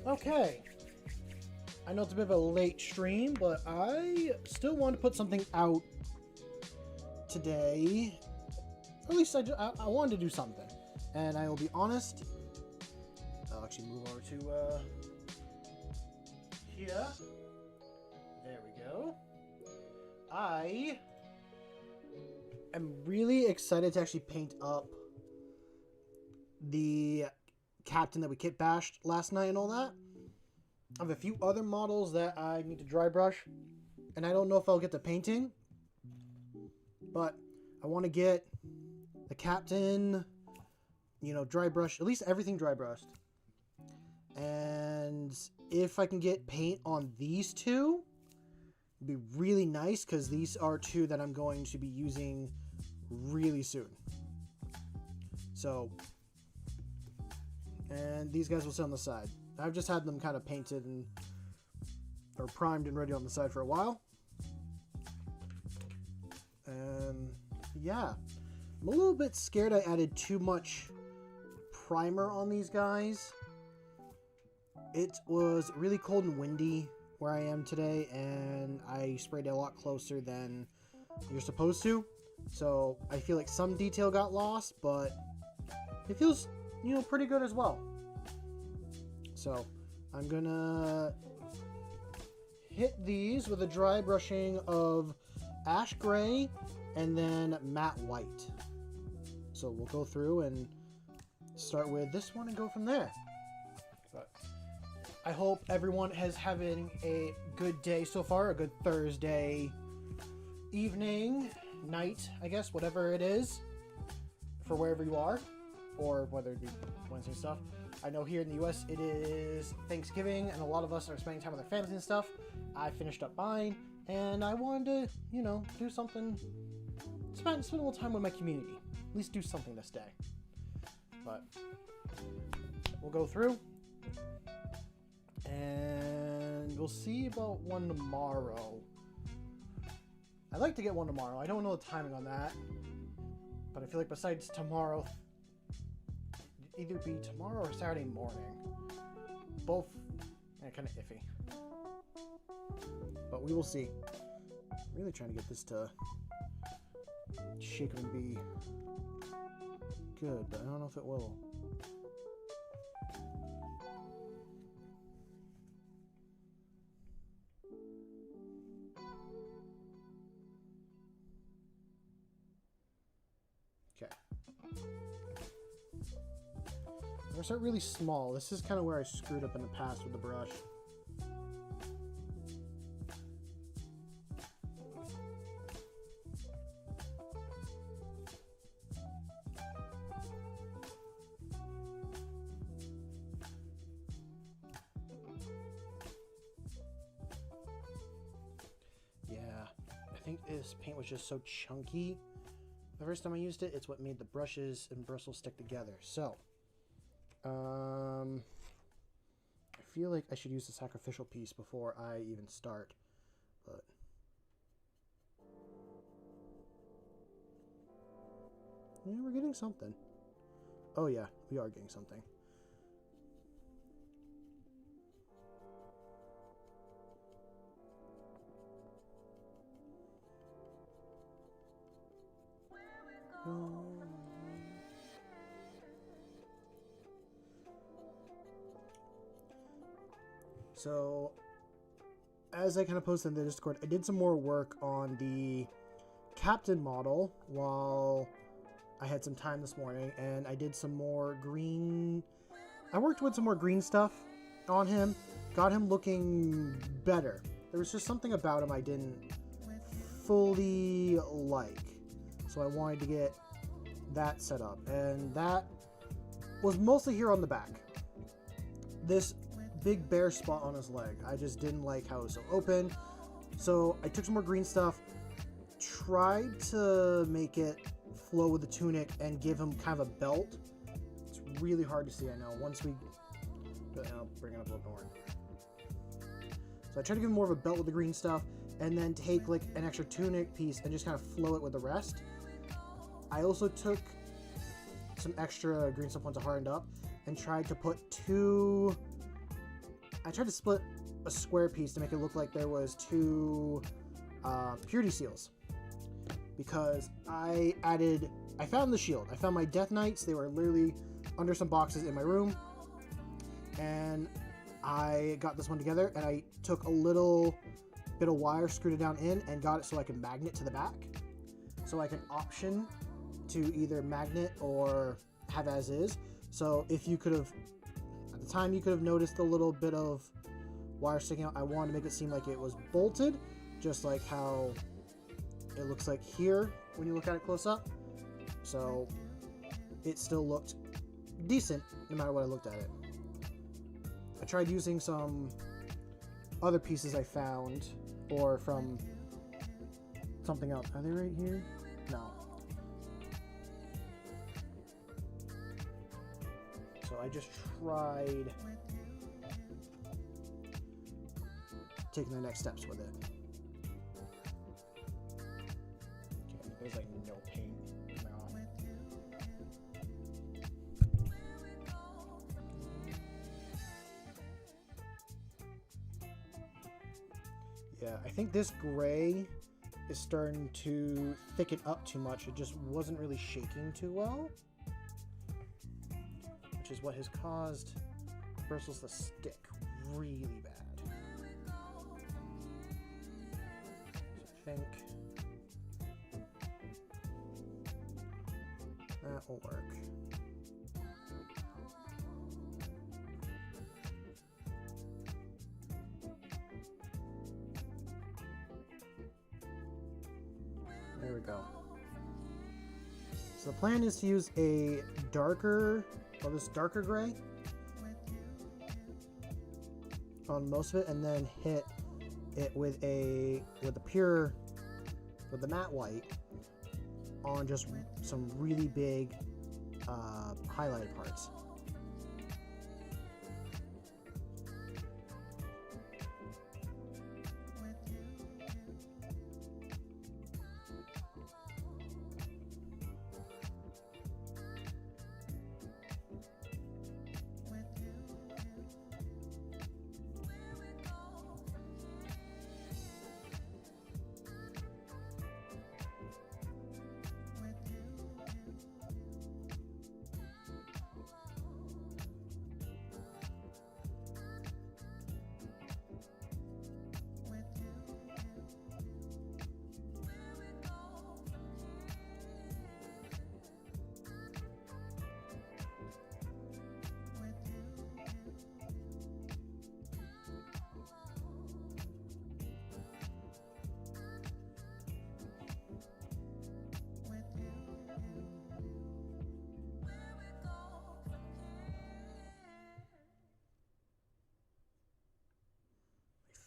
Okay. I know it's a bit of a late stream, but I still want to put something out today. Or at least I wanted to do something. And I will be honest. I'll actually move over to here. There we go. I am really excited to actually paint up the captain that we kit bashed last night and all that. I have a few other models that I need to dry brush, and I don't know if I'll get the painting, but I want to get the captain, you know, dry brush, at least everything dry brushed. And if I can get paint on these two, it'd be really nice, because these are two that I'm going to be using really soon. So, and these guys will sit on the side. I've just had them kind of painted and or primed and ready on the side for a while. And yeah, I'm a little bit scared I added too much primer on these guys. It was really cold and windy where I am today, and I sprayed it a lot closer than you're supposed to. So I feel like some detail got lost, but it feels, you know, pretty good as well. So I'm gonna hit these with a dry brushing of ash gray and then matte white. So we'll go through and start with this one and go from there. But I hope everyone is having a good day so far, a good Thursday evening, night, I guess, whatever it is, for wherever you are, or whether it be Wednesday stuff. I know here in the US it is Thanksgiving, and a lot of us are spending time with our families and stuff. I finished up buying, and I wanted to, you know, do something, spend a little time with my community. At least do something this day. But we'll go through, and we'll see about one tomorrow. I'd like to get one tomorrow. I don't know the timing on that, but I feel like besides tomorrow, either be tomorrow or Saturday morning. Both kind of iffy, but we will see. I'm really trying to get this to shake and be good, but I don't know if it will. Okay. I'm gonna start really small. This is kind of where I screwed up in the past with the brush. Yeah, I think this paint was just so chunky the first time I used it. It's what made the brushes and bristles stick together. So I feel like I should use the sacrificial piece before I even start, but yeah, we're getting something. Oh yeah, we are getting something. So, as I kind of posted in the Discord, I did some more work on the captain model while I had some time this morning, and I did some more green. I worked with some more green stuff on him, got him looking better. There was just something about him I didn't fully like, so I wanted to get that set up, and that was mostly here on the back. This big bare spot on his leg, I just didn't like how it was so open, so I took some more green stuff, tried to make it flow with the tunic and give him kind of a belt. It's really hard to see, I know. Once we, I'll bring it up a little more. So I tried to give him more of a belt with the green stuff, and then take like an extra tunic piece and just kind of flow it with the rest. I also took some extra green stuff once it hardened up and tried to put two I tried to split a square piece to make it look like there was two purity seals, because I found the shield. I found my Death Knights. They were literally under some boxes in my room, and I got this one together, and I took a little bit of wire, screwed it down in, and got it so I can magnet to the back, so I can option to either magnet or have as is. So if you could have, at the time, you could have noticed a little bit of wire sticking out. I wanted to make it seem like it was bolted, just like how it looks like here when you look at it close up. So it still looked decent no matter what I looked at it. I tried using some other pieces I found, or from something else. Are they right here? No. So I just tried taking the next steps with it. Okay, there's like no paint. No. Yeah, I think this gray is starting to thicken up too much. It just wasn't really shaking too well, which is what has caused bristles to stick really bad. So I think that will work. There we go. So the plan is to use a darker, or this darker gray on most of it, and then hit it with the matte white on just some really big highlighted parts.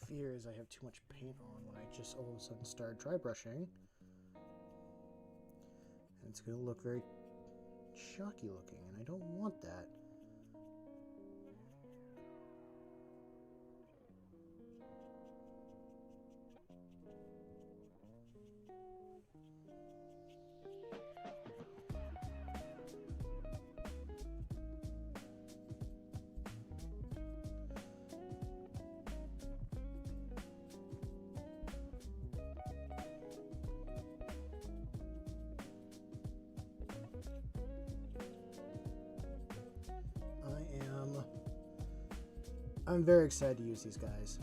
Fear is I have too much paint on when I just all of a sudden start dry brushing, and it's going to look very chalky looking, and I don't want that. I'm very excited to use these guys.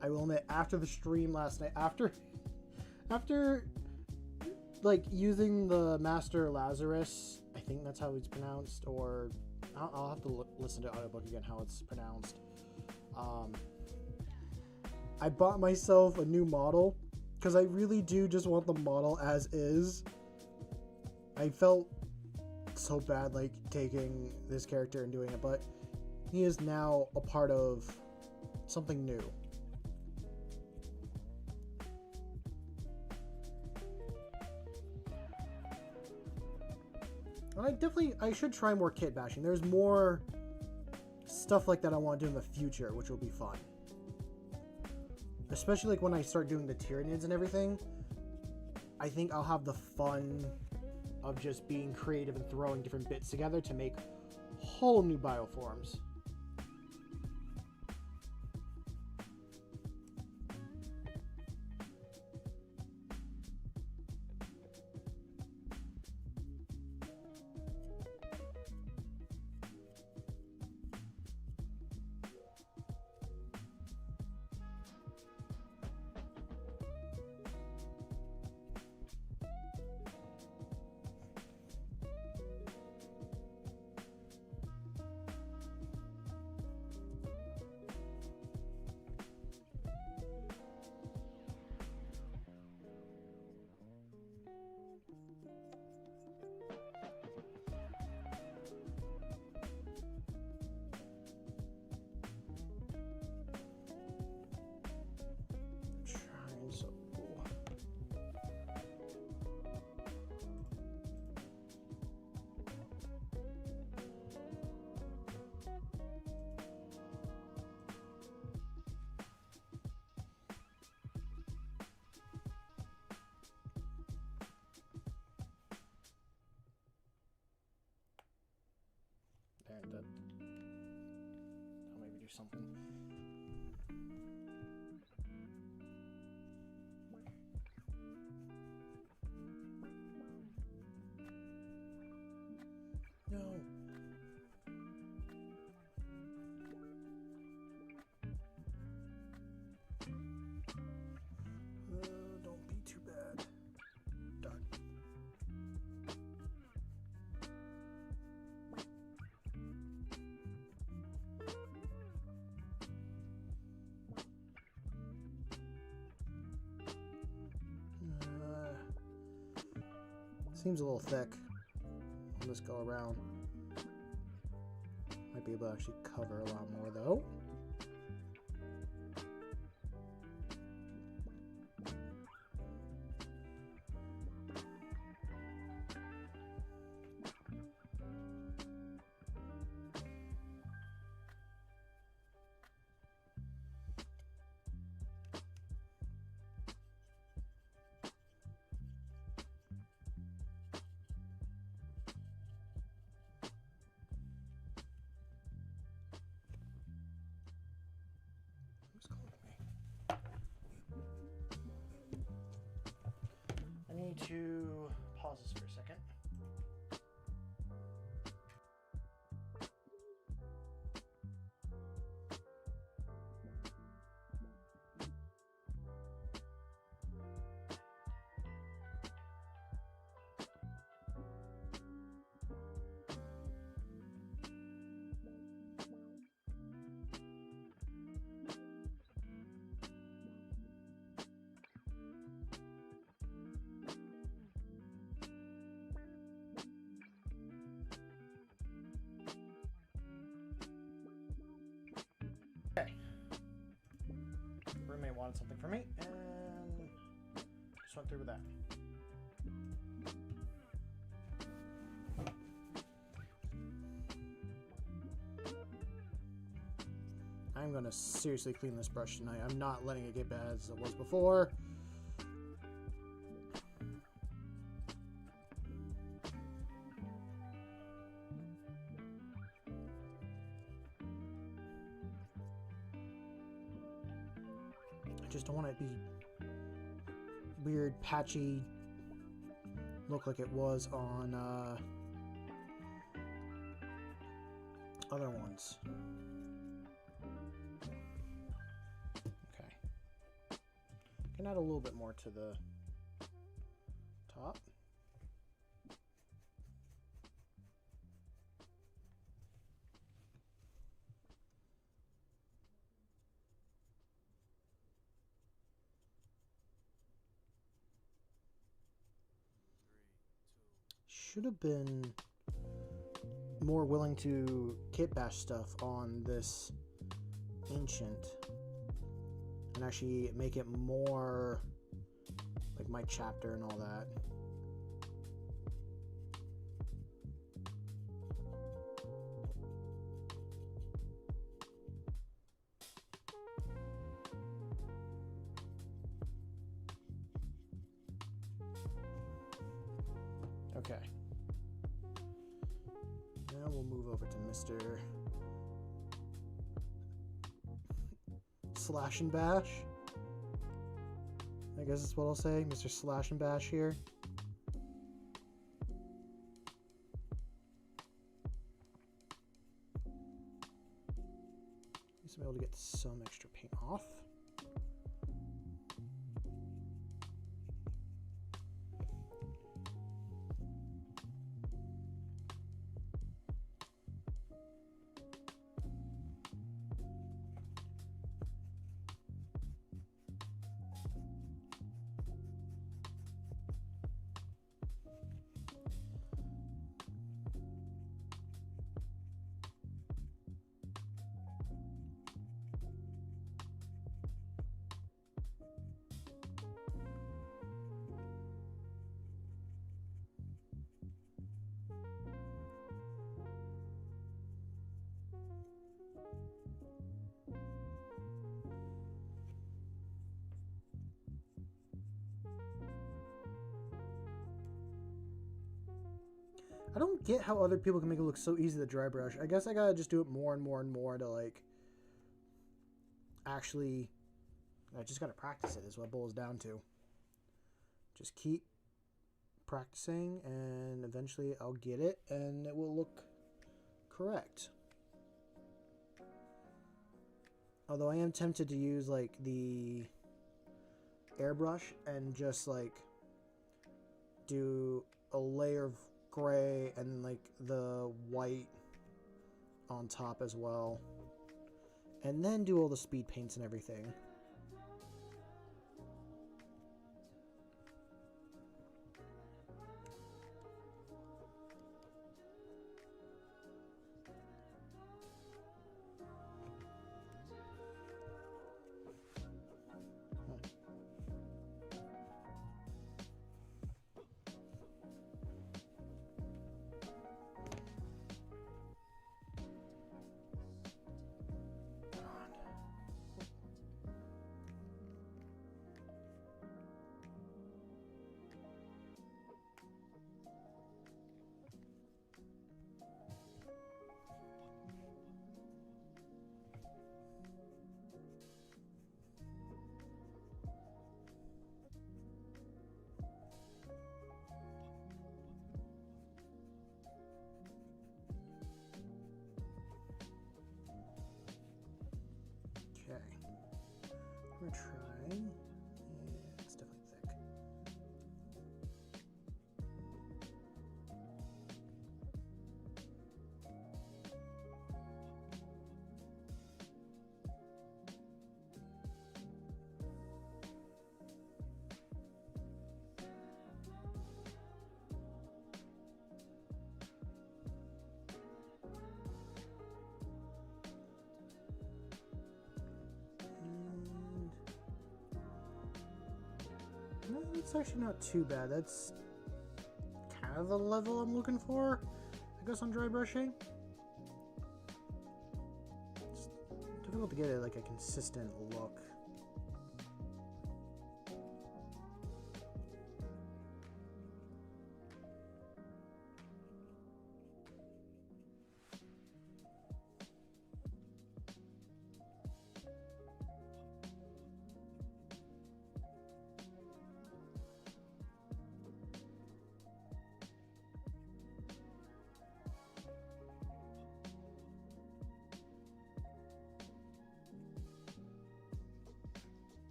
I will admit, after the stream last night, after like using the Master Lazarus, I think that's how it's pronounced, or I'll have to listen to the audiobook again how it's pronounced. I bought myself a new model because I really do just want the model as is. I felt so bad like taking this character and doing it, but he is now a part of something new. And I should try more kit bashing. There's more stuff like that I want to do in the future, which will be fun. Especially like when I start doing the Tyranids and everything. I think I'll have the fun of just being creative and throwing different bits together to make whole new bioforms. And I'll maybe do something. No. Don't be too bad. Done. Seems a little thick. I'll just go around. Might be able to actually cover a lot more though. I need to pause this for a second. Okay. Roommate wanted something from me, and just went through with that. I'm gonna seriously clean this brush tonight. I'm not letting it get bad as it was before. Just don't want it to be weird, patchy, look like it was on other ones. Okay. Can add a little bit more to the top. Should have been more willing to kit bash stuff on this ancient and actually make it more like my chapter and all that. Okay. Now we'll move over to Mr. Slash and Bash. I guess that's what I'll say. Mr. Slash and Bash here. At least I'm able to get some extra paint off. I don't get how other people can make it look so easy to dry brush. I guess I gotta just do it more and more and more to like actually. I just gotta practice it is what it boils down to. Just keep practicing and eventually I'll get it and it will look correct. Although I am tempted to use like the airbrush and just like do a layer of gray and like the white on top as well, and then do all the speed paints and everything. Okay, we're gonna try. Yeah, it's definitely thick. No, it's actually not too bad. That's kind of the level I'm looking for, I guess, on dry brushing. It's difficult to get it like a consistent look.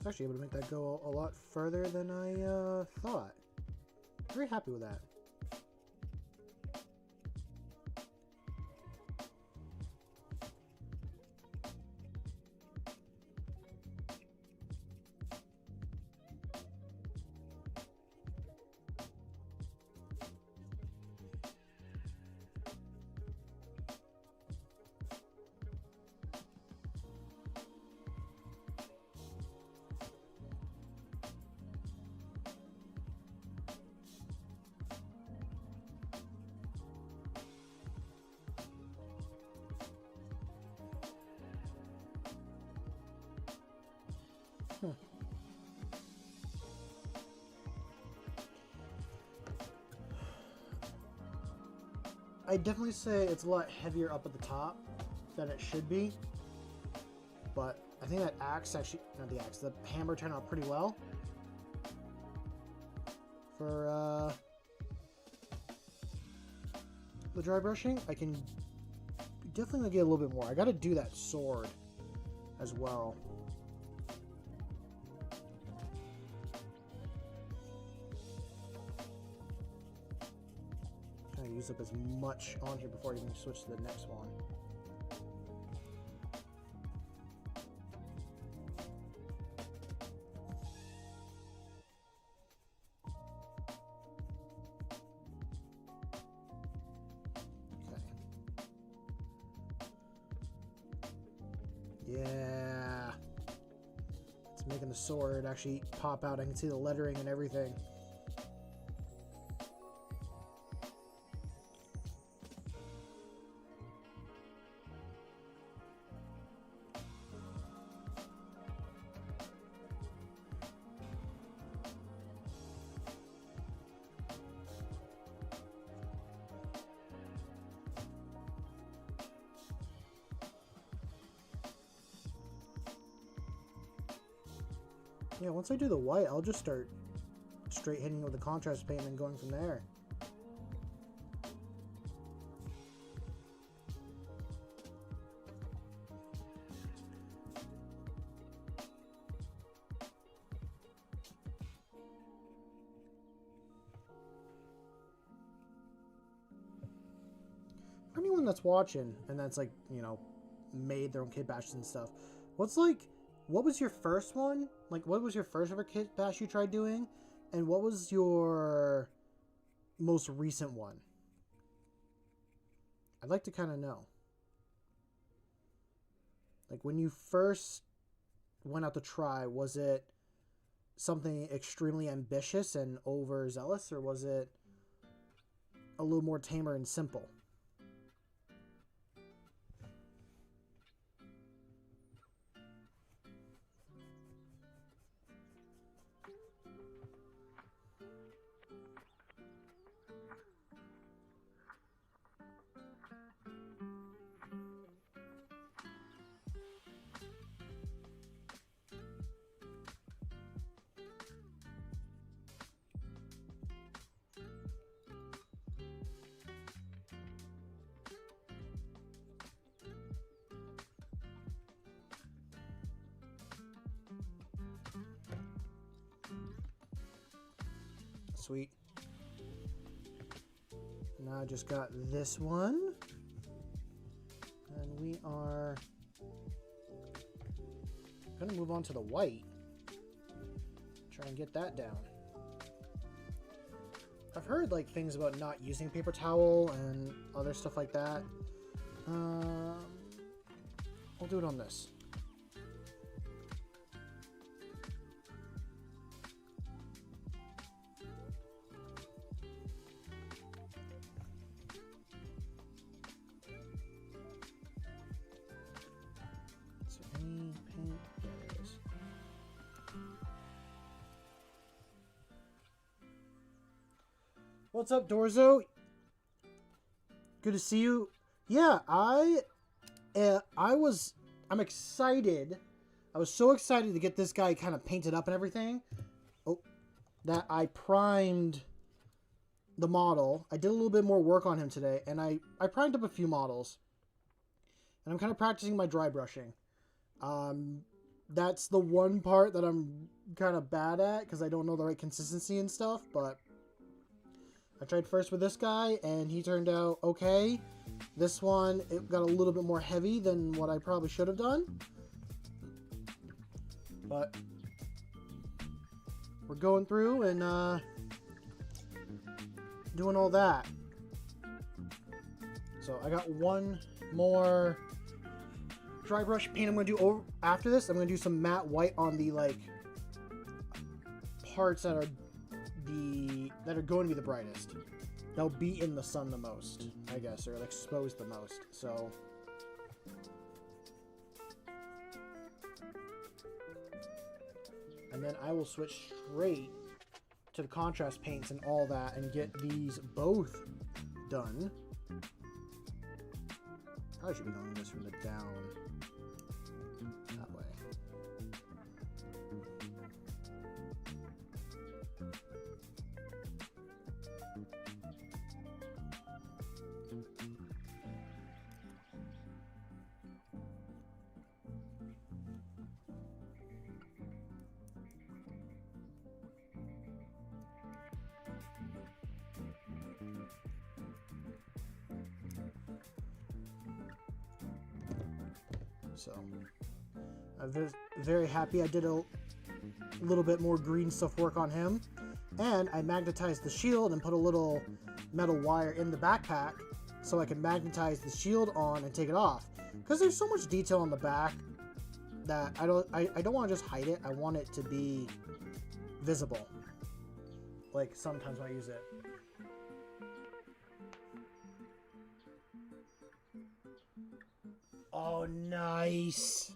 I was actually able to make that go a lot further than I thought. Very happy with that. I definitely say it's a lot heavier up at the top than it should be. But I think that axe actually, not the axe, the hammer turned out pretty well. For the dry brushing, I can definitely get a little bit more. I gotta do that sword as well. Trying to use up as much on here before I even switch to the next one. Yeah, it's making the sword actually pop out. I can see the lettering and everything. Yeah, once I do the white, I'll just start straight hitting with the contrast paint and then going from there. For anyone that's watching and that's like, you know, made their own kit bashes and stuff, what was your first one? Like, what was your first ever kit bash you tried doing? And what was your most recent one? I'd like to kind of know. Like, when you first went out to try, was it something extremely ambitious and overzealous, or was it a little more tamer and simple? Sweet. Now I just got this one. And we are going to move on to the white. Try and get that down. I've heard like things about not using paper towel and other stuff like that. I'll do it on this. What's up, Dorzo? Good to see you. Yeah, I'm excited. I was so excited to get this guy kind of painted up and everything. Oh, that I primed the model. I did a little bit more work on him today, and I primed up a few models. And I'm kind of practicing my dry brushing. That's the one part that I'm kind of bad at because I don't know the right consistency and stuff, but I tried first with this guy, and he turned out okay. This one, it got a little bit more heavy than what I probably should have done. But we're going through and doing all that. So I got one more dry brush paint I'm going to do over after this. I'm going to do some matte white on the like parts that are going to be the brightest. They'll be in the sun the most, I guess, or exposed the most. So and then I will switch straight to the contrast paints and all that and get these both done. Probably should be going this from the down that way. So I'm very happy I did a little bit more green stuff work on him, and I magnetized the shield and put a little metal wire in the backpack so I can magnetize the shield on and take it off, because there's so much detail on the back that I don't want to just hide it. I want it to be visible, like sometimes when I use it. Oh, nice.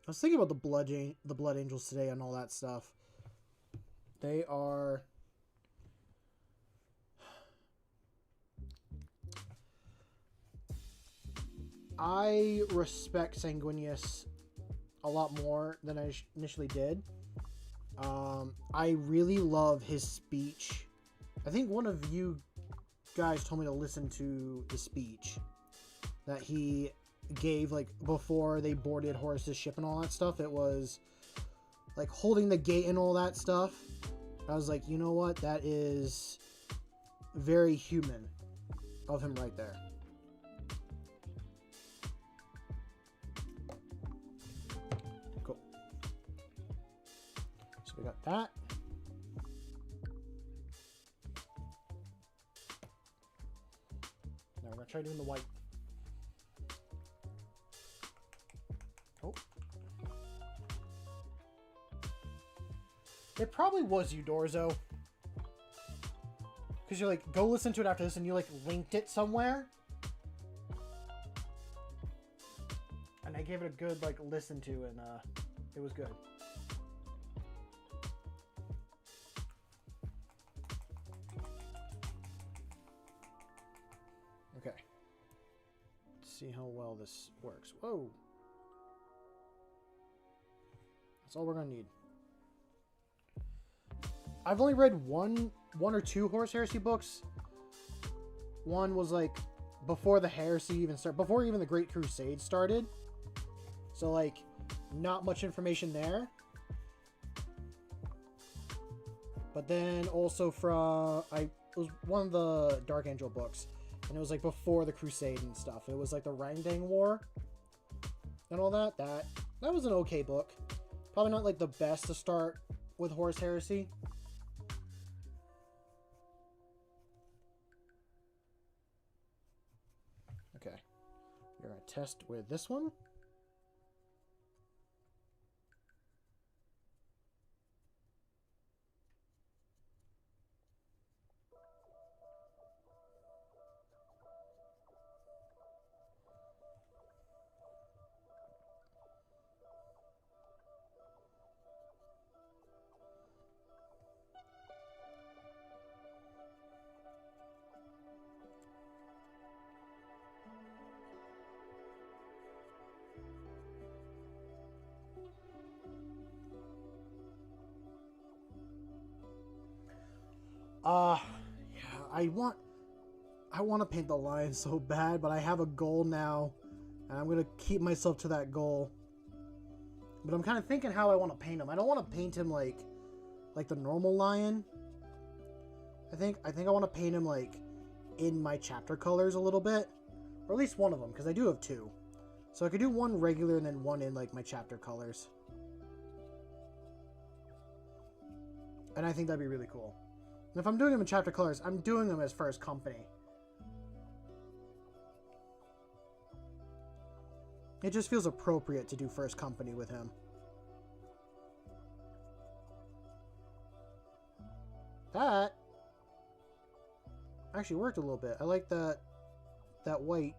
I was thinking about the blood angels today and all that stuff. They are... I respect Sanguinius a lot more than I initially did. I really love his speech. I think one of you guys told me to listen to the speech that he gave, like, before they boarded Horus's ship and all that stuff. It was like holding the gate and all that stuff. I was like, you know what, that is very human of him right there. Cool. So we got that. Now we're gonna try doing the white. Oh. It probably was you, Dorzo. Because you're like, go listen to it after this, and you like linked it somewhere. And I gave it a good like listen to, and it was good. Okay. Let's see how well this works. Whoa. That's all we're gonna need. I've only read one or two Horus Heresy books. One was like before the heresy even started, before even the Great Crusade started. So like, not much information there. But then also from it was one of the Dark Angel books, and it was like before the Crusade and stuff. It was like the Rangdang War and all that. That was an okay book. Probably not like the best to start with Horus Heresy. Okay, we're gonna test with this one. Yeah, I want to paint the lion so bad, but I have a goal now, and I'm gonna keep myself to that goal. But I'm kind of thinking how I want to paint him. I don't want to paint him like the normal lion. I think I want to paint him like in my chapter colors a little bit, or at least one of them, because I do have two. So I could do one regular and then one in like my chapter colors. And I think that'd be really cool. And if I'm doing them in chapter colors, I'm doing them as First Company. It just feels appropriate to do First Company with him. That actually worked a little bit. I like that white.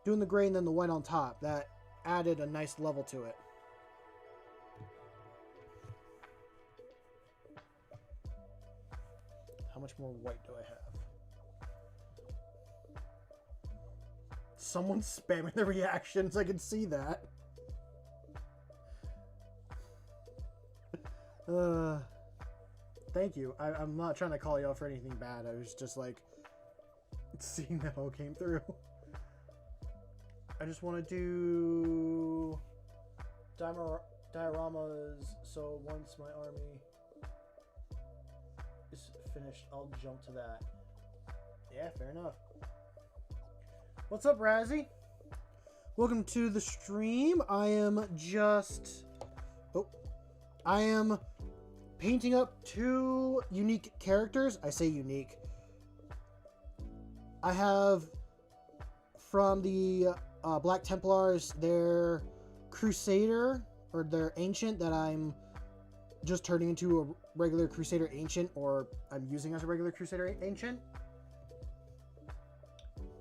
Doing the gray and then the white on top. That added a nice level to it. How much more white do I have? Someone's spamming the reactions. I can see that. Thank you. I'm not trying to call you out for anything bad. I was just like seeing that all came through. I just want to do dioramas, so once my army is finished, I'll jump to that. Yeah, fair enough. What's up, Razzie? Welcome to the stream. I am painting up 2 unique characters. I say unique. I have from the Black Templars their Crusader, or their Ancient, that I'm just turning into a regular Crusader Ancient, or I'm using as a regular Crusader Ancient.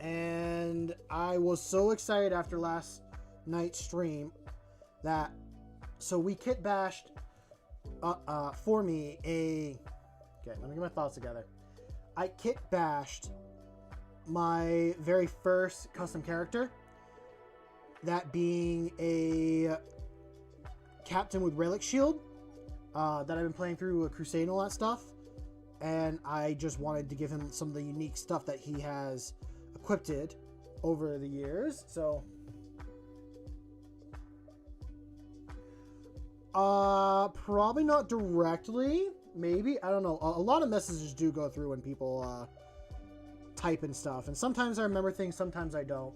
And I was so excited after last night's stream that, so we kit bashed for me okay, let me get my thoughts together. I kit bashed my very first custom character, that being a captain with relic shield that I've been playing through a crusade and all that stuff, and I just wanted to give him some of the unique stuff that he has equipped over the years. So probably not directly, maybe, I don't know. A lot of messages do go through when people type and stuff, and sometimes I remember things, sometimes I don't.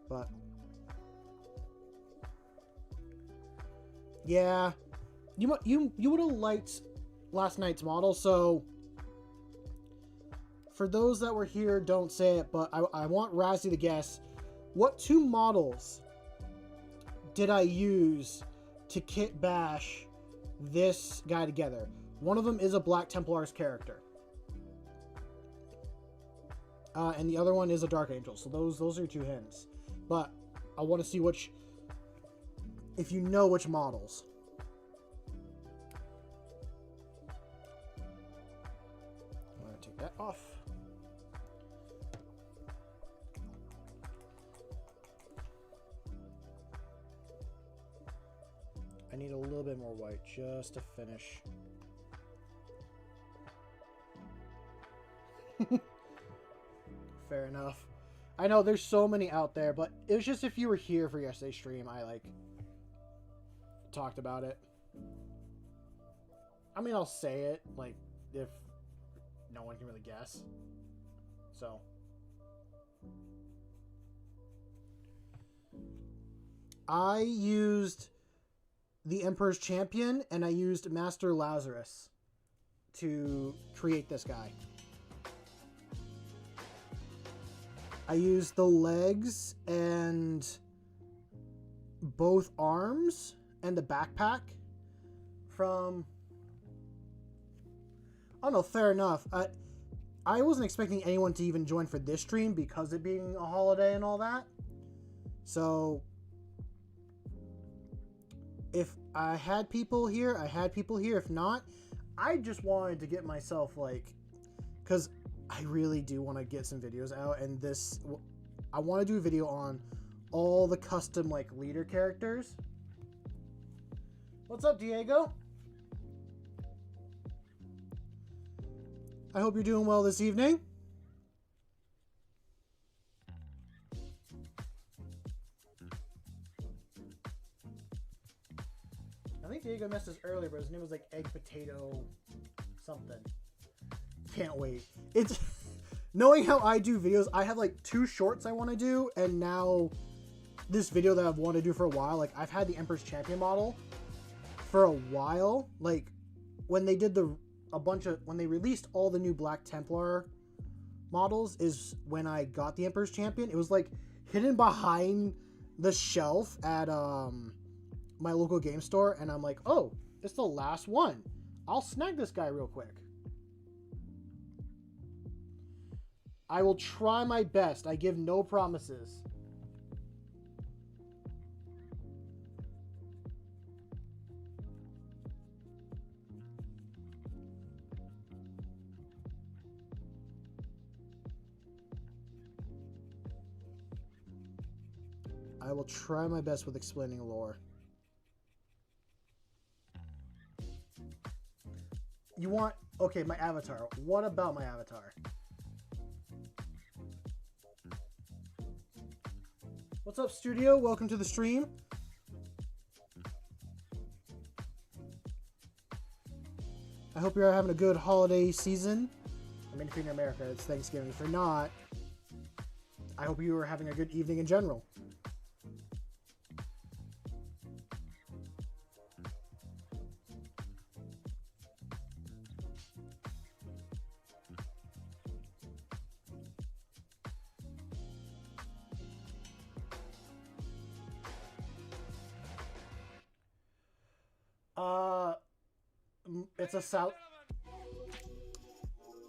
But yeah, you would have liked last night's model. So for those that were here, don't say it, but I want Razzie to guess, what 2 models did I use to kit bash this guy together? One of them is a Black Templar's character, and the other one is a Dark Angel. So those are 2 hints. But I want to see if you know which models. I'm going to take that off. I need a little bit more white just to finish. Fair enough. I know there's so many out there, but it was just, if you were here for yesterday's stream, I talked about it. I mean, I'll say it, if no one can really guess. So I used the Emperor's Champion, and I used Master Lazarus to create this guy. I used the legs and both arms and the backpack from... Oh no, fair enough. I wasn't expecting anyone to even join for this stream because it being a holiday and all that. So if I had people here, I had people here. If not, I just wanted to get myself because I really do want to get some videos out, and I want to do a video on all the custom leader characters. What's up, Diego? I hope you're doing well this evening. I think Diego messed us earlier, but his name was Egg Potato something. Can't wait. It's knowing how I do videos, I have 2 shorts I want to do, and now this video that I've wanted to do for a while. I've had the Emperor's Champion model for a while. When they did when they released all the new Black Templar models is when I got the Emperor's Champion. It was hidden behind the shelf at my local game store, and I'm like, oh, it's the last one. I'll snag this guy real quick. I will try my best. I give no promises. I will try my best with explaining lore. You want... Okay, my avatar. What about my avatar? What's up, studio? Welcome to the stream. I hope you're having a good holiday season. I mean, if you're in America, it's Thanksgiving. If you're not, I hope you are having a good evening in general.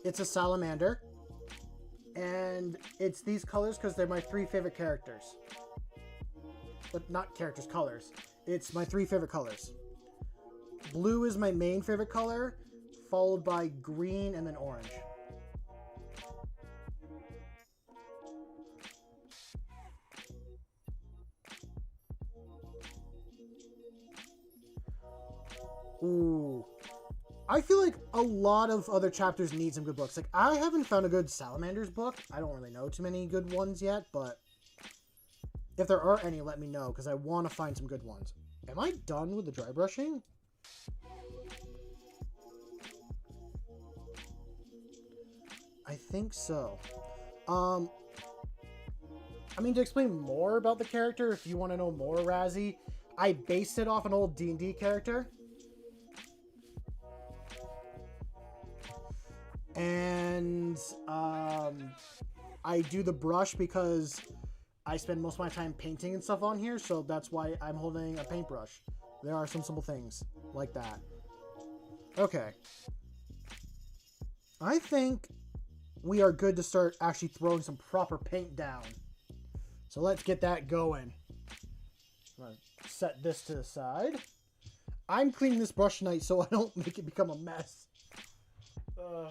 It's a salamander, and it's these colors because they're my 3 favorite characters. But not characters, colors. It's my 3 favorite colors. Blue is my main favorite color, followed by green and then orange. Ooh. I feel like a lot of other chapters need some good books. Like, I haven't found a good Salamanders book. I don't really know too many good ones yet, but if there are any, let me know, because I want to find some good ones. Am I done with the dry brushing? I think so. I mean, to explain more about the character, if you want to know more, Razzie, I based it off an old D&D character. And I do the brush because I spend most of my time painting and stuff on here, so that's why I'm holding a paintbrush. There are some simple things like that. Okay. I think we are good to start actually throwing some proper paint down. So let's get that going. I'm going to set this to the side. I'm cleaning this brush tonight so I don't make it become a mess. Oh,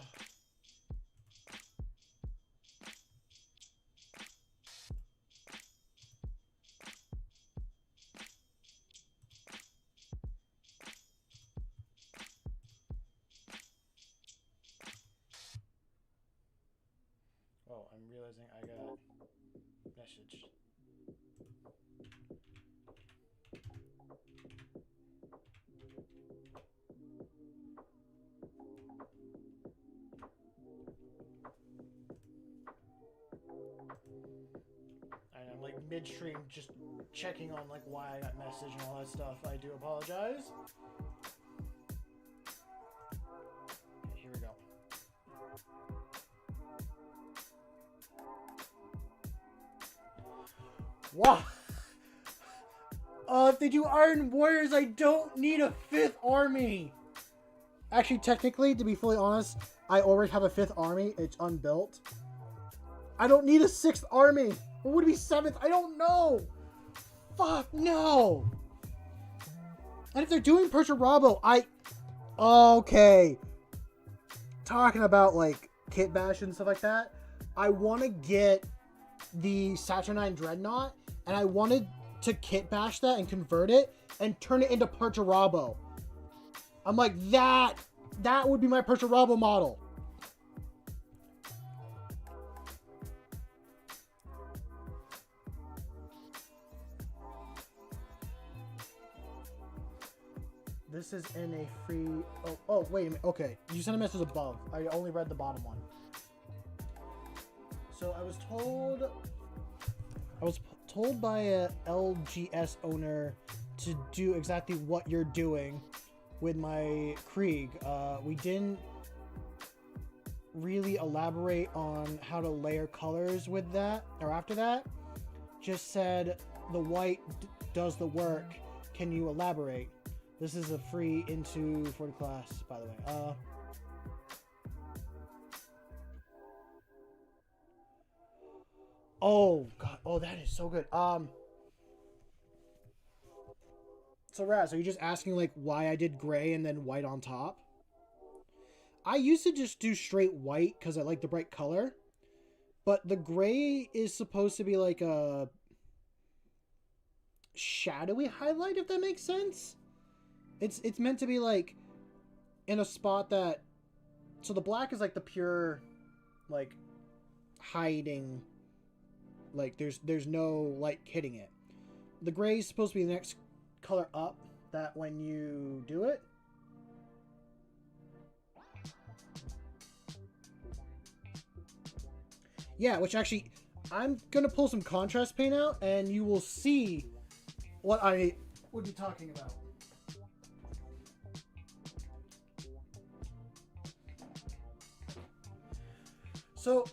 I'm realizing I got message. And I'm like midstream just checking on like why I got message and all that stuff. I do apologize. Okay, here we go. Wow. If they do Iron Warriors, I don't need a 5th army. Actually, technically, to be fully honest, I already have a 5th army. It's unbuilt. I don't need a 6th army. Or would it be 7th? I don't know. Fuck, no. And if they're doing Perturabo, okay. Talking about, like, Kit Bash and stuff like that, I want to get the Saturnine Dreadnought, and I wanted to Kit Bash that and convert it and turn it into Perturabo. I'm like, that would be my Perturabo model. This is in a free... Oh, wait a minute. Okay, you sent a message above. I only read the bottom one. So I was told by a LGS owner to do exactly what you're doing with my Krieg. We didn't really elaborate on how to layer colors with that, or after that. Just said the white does the work. Can you elaborate? This is a free into 40 class, by the way. Oh god, oh that is so good. So Raz, are you just asking like why I did gray and then white on top? I used to just do straight white because I like the bright color, but the gray is supposed to be like a shadowy highlight, if that makes sense. It's meant to be like in a spot that, so the black is like the pure, like, hiding, like there's no light hitting it. The gray is supposed to be the next color up, that when you do it, yeah, which actually, I'm gonna pull some contrast paint out and you will see what I would be talking about. So,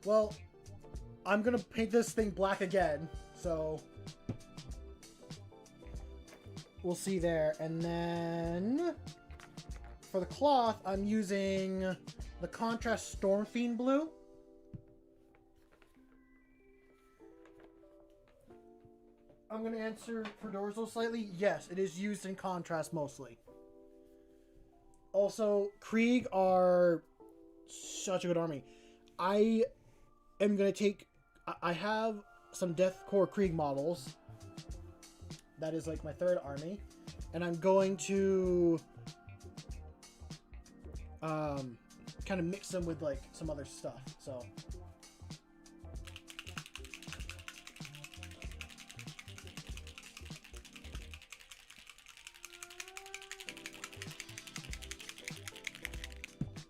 well, I'm gonna paint this thing black again, so we'll see there. And then for the cloth, I'm using the contrast Storm Fiend blue. I'm going to answer for Dorzo slightly. Yes, it is used in contrast mostly. Also, Krieg are such a good army. I am going to take... I have some Deathcore Krieg models. That is like my third army. And I'm going to kind of mix them with like some other stuff. So...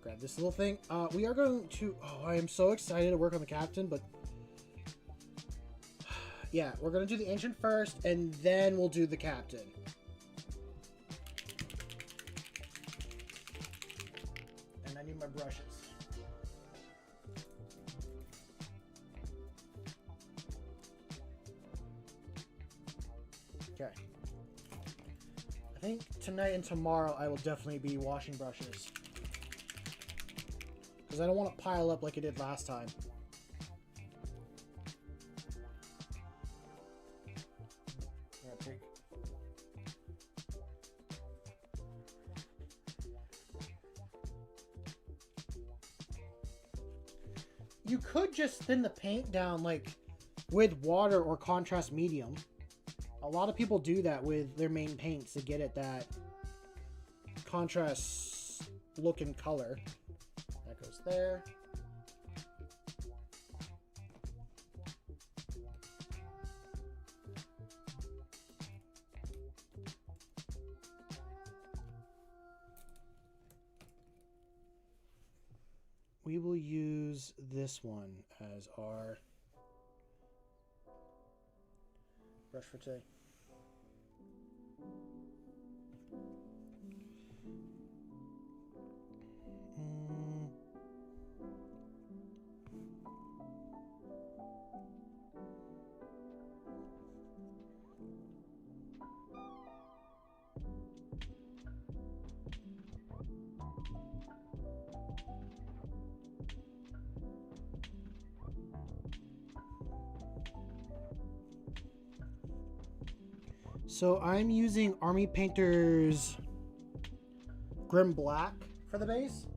grab this little thing. We are going to... Oh, I am so excited to work on the captain, but... yeah, we're going to do the ancient first, and then we'll do the captain. And I need my brushes. Okay. I think tonight and tomorrow I will definitely be washing brushes. Because I don't want to pile up like it did last time. You could just thin the paint down like with water or contrast medium. A lot of people do that with their main paints to get it that contrast look and color. That goes there. We will use this one as our brush for today. So I'm using Army Painter's Grim Black for the base.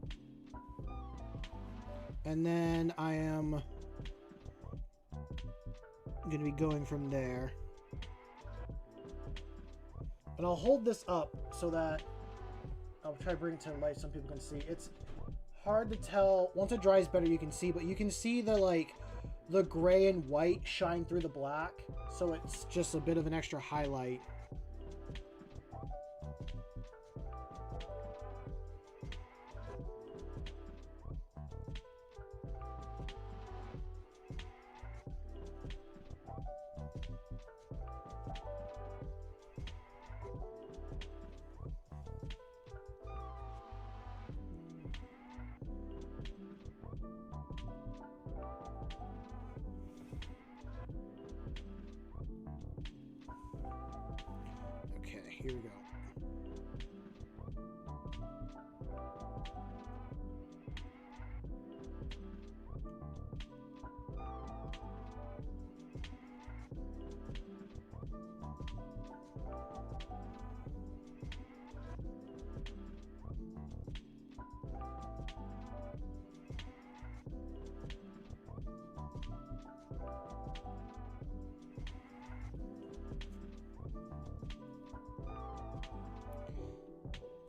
And then I am going to be going from there. And I'll hold this up so that I'll try to bring it to light so people can see. It's hard to tell. Once it dries better, you can see, but you can see the the gray and white shine through the black, so it's just a bit of an extra highlight.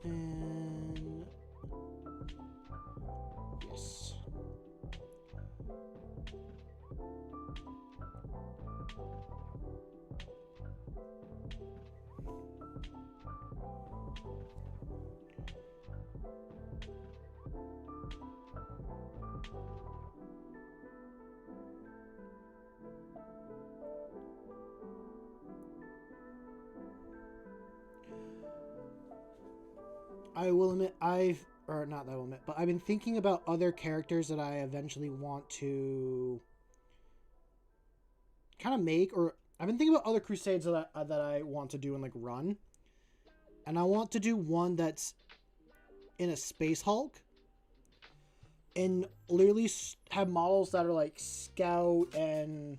And yes. I will admit, or not that I will admit, but I've been thinking about other characters that I eventually want to kind of make, or I've been thinking about other Crusades that I want to do and like run, and I want to do one that's in a Space Hulk, and literally have models that are like Scout and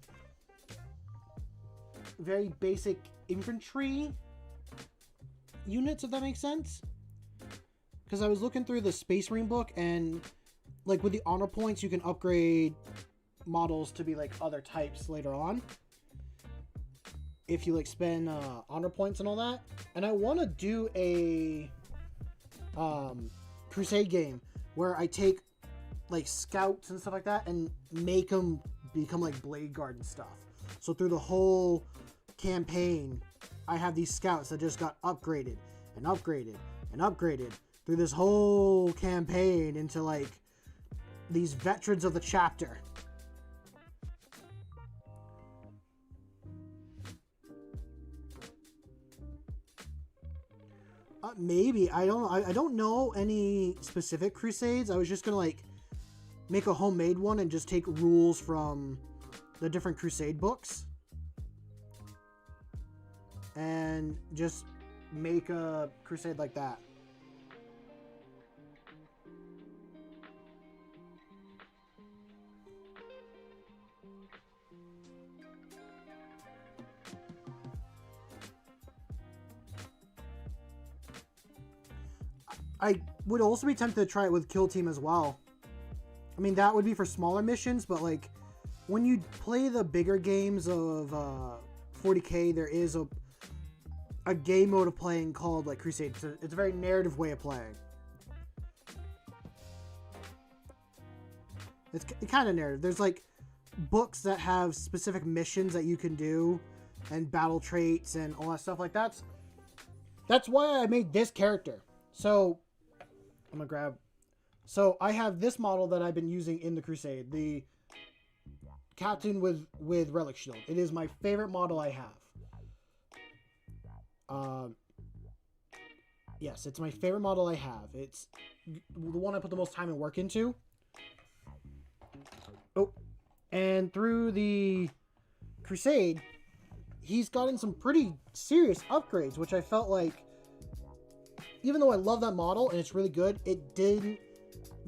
very basic infantry units, if that makes sense. Because I was looking through the Space Marine book, and like with the honor points, you can upgrade models to be like other types later on if you like spend honor points and all that. And I want to do a Crusade game where I take like scouts and stuff like that and make them become like Blade Guard and stuff. So through the whole campaign, I have these scouts that just got upgraded and upgraded and upgraded through this whole campaign into like these veterans of the chapter. Maybe. I don't know any specific Crusades. I was just gonna like make a homemade one and just take rules from the different Crusade books and just make a Crusade like that. I would also be tempted to try it with Kill Team as well. I mean, that would be for smaller missions, but like when you play the bigger games of 40K, there is a game mode of playing called like Crusade. It's a very narrative way of playing. It's kind of narrative. There's like books that have specific missions that you can do and battle traits and all that stuff like that. That's why I made this character. So I'm gonna grab. So I have this model that I've been using in the Crusade, the Captain with Relic Shield. It is my favorite model I have. Yes, it's my favorite model I have. It's the one I put the most time and work into. Oh, and through the Crusade, he's gotten some pretty serious upgrades, which I felt like, even though I love that model and it's really good, it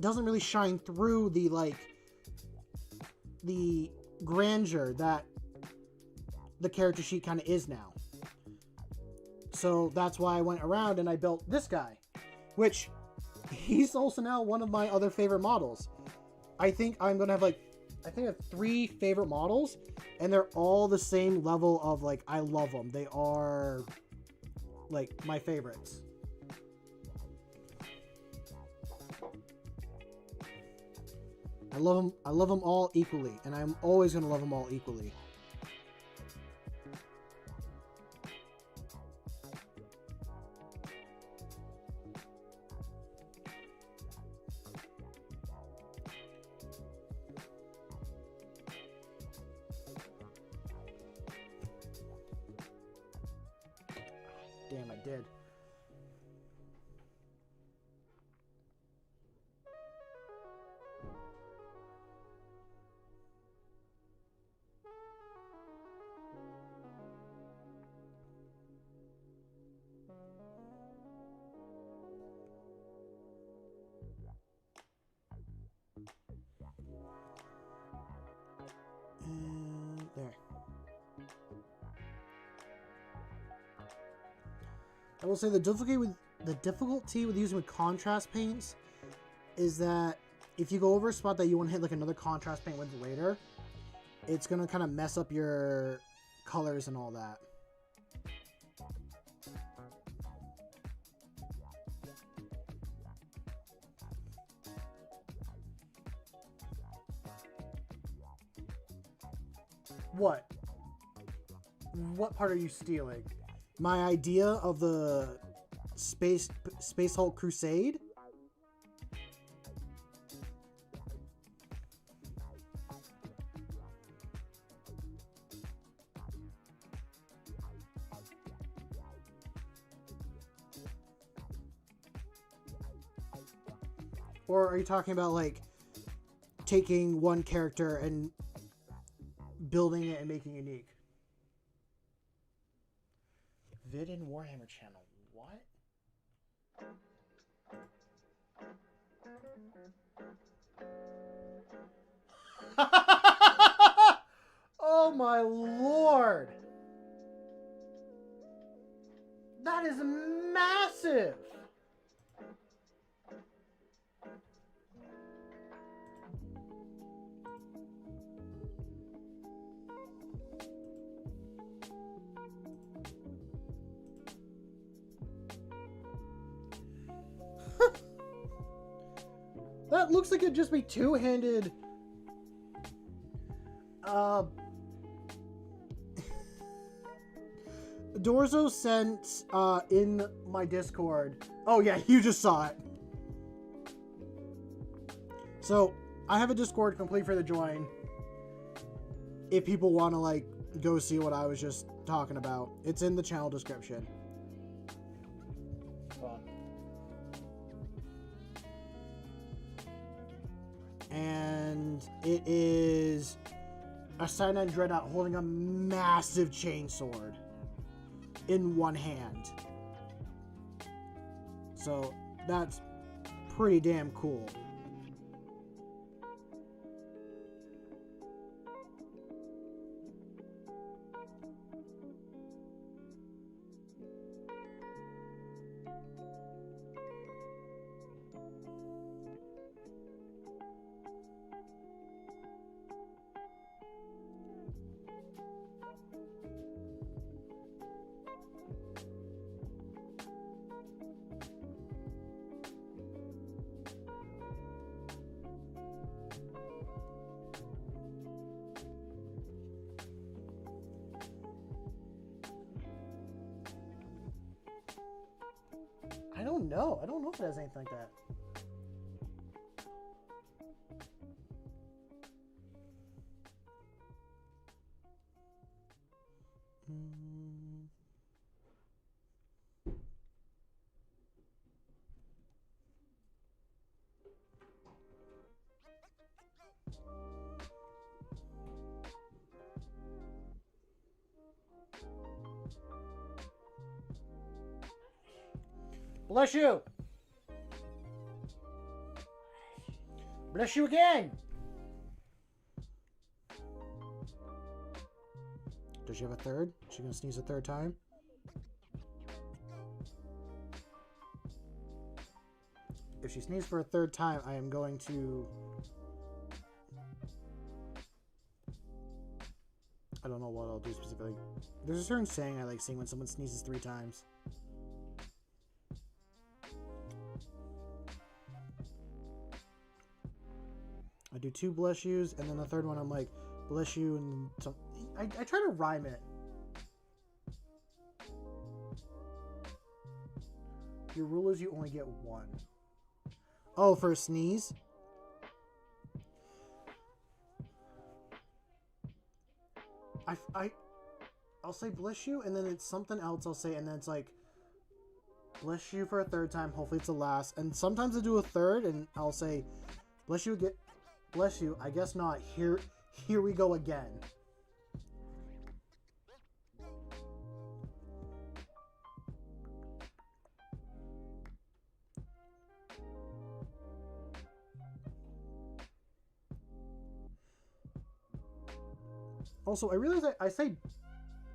doesn't really shine through the like the grandeur that the character sheet kind of is now. So that's why I went around and I built this guy, which he's also now one of my other favorite models. I think I'm gonna have like, I think I have 3 favorite models, and they're all the same level of like, I love them. They are like my favorites. I love them all equally, and I'm always going to love them all equally. Damn, I did. And there. I will say the difficulty with using with contrast paints is that if you go over a spot that you want to hit like another contrast paint with later, it's gonna kind of mess up your colors and all that. What? What part are you stealing? My idea of the Space Hulk Crusade? Or are you talking about, like, taking one character and building it and making it unique? Vid and Warhammer channel. What? Oh my lord! That is massive! That looks like it'd just be two-handed. Dorzo sent in my Discord. Oh yeah, you just saw it. So I have a Discord complete for the join. If people want to like go see what I was just talking about, it's in the channel description. And it is a Cyanide Dreadnought holding a massive chainsword in one hand. So that's pretty damn cool. I don't know. I don't know if it has anything like that. Bless you. Bless you again. Does she have a third? Is she gonna sneeze a third time? If she sneezes for a third time, I am going to... I don't know what I'll do specifically. There's a certain saying I like seeing when someone sneezes 3 times. I do 2 bless yous, and then the third one I'm like, bless you, and so I try to rhyme it. Your rule is you only get 1. Oh, for a sneeze? I'll say bless you, and then it's something else I'll say, and then it's like, bless you for a third time, hopefully it's the last. And sometimes I do a third, and I'll say, bless you again. Bless you. I guess not. Here we go again. Also, I realize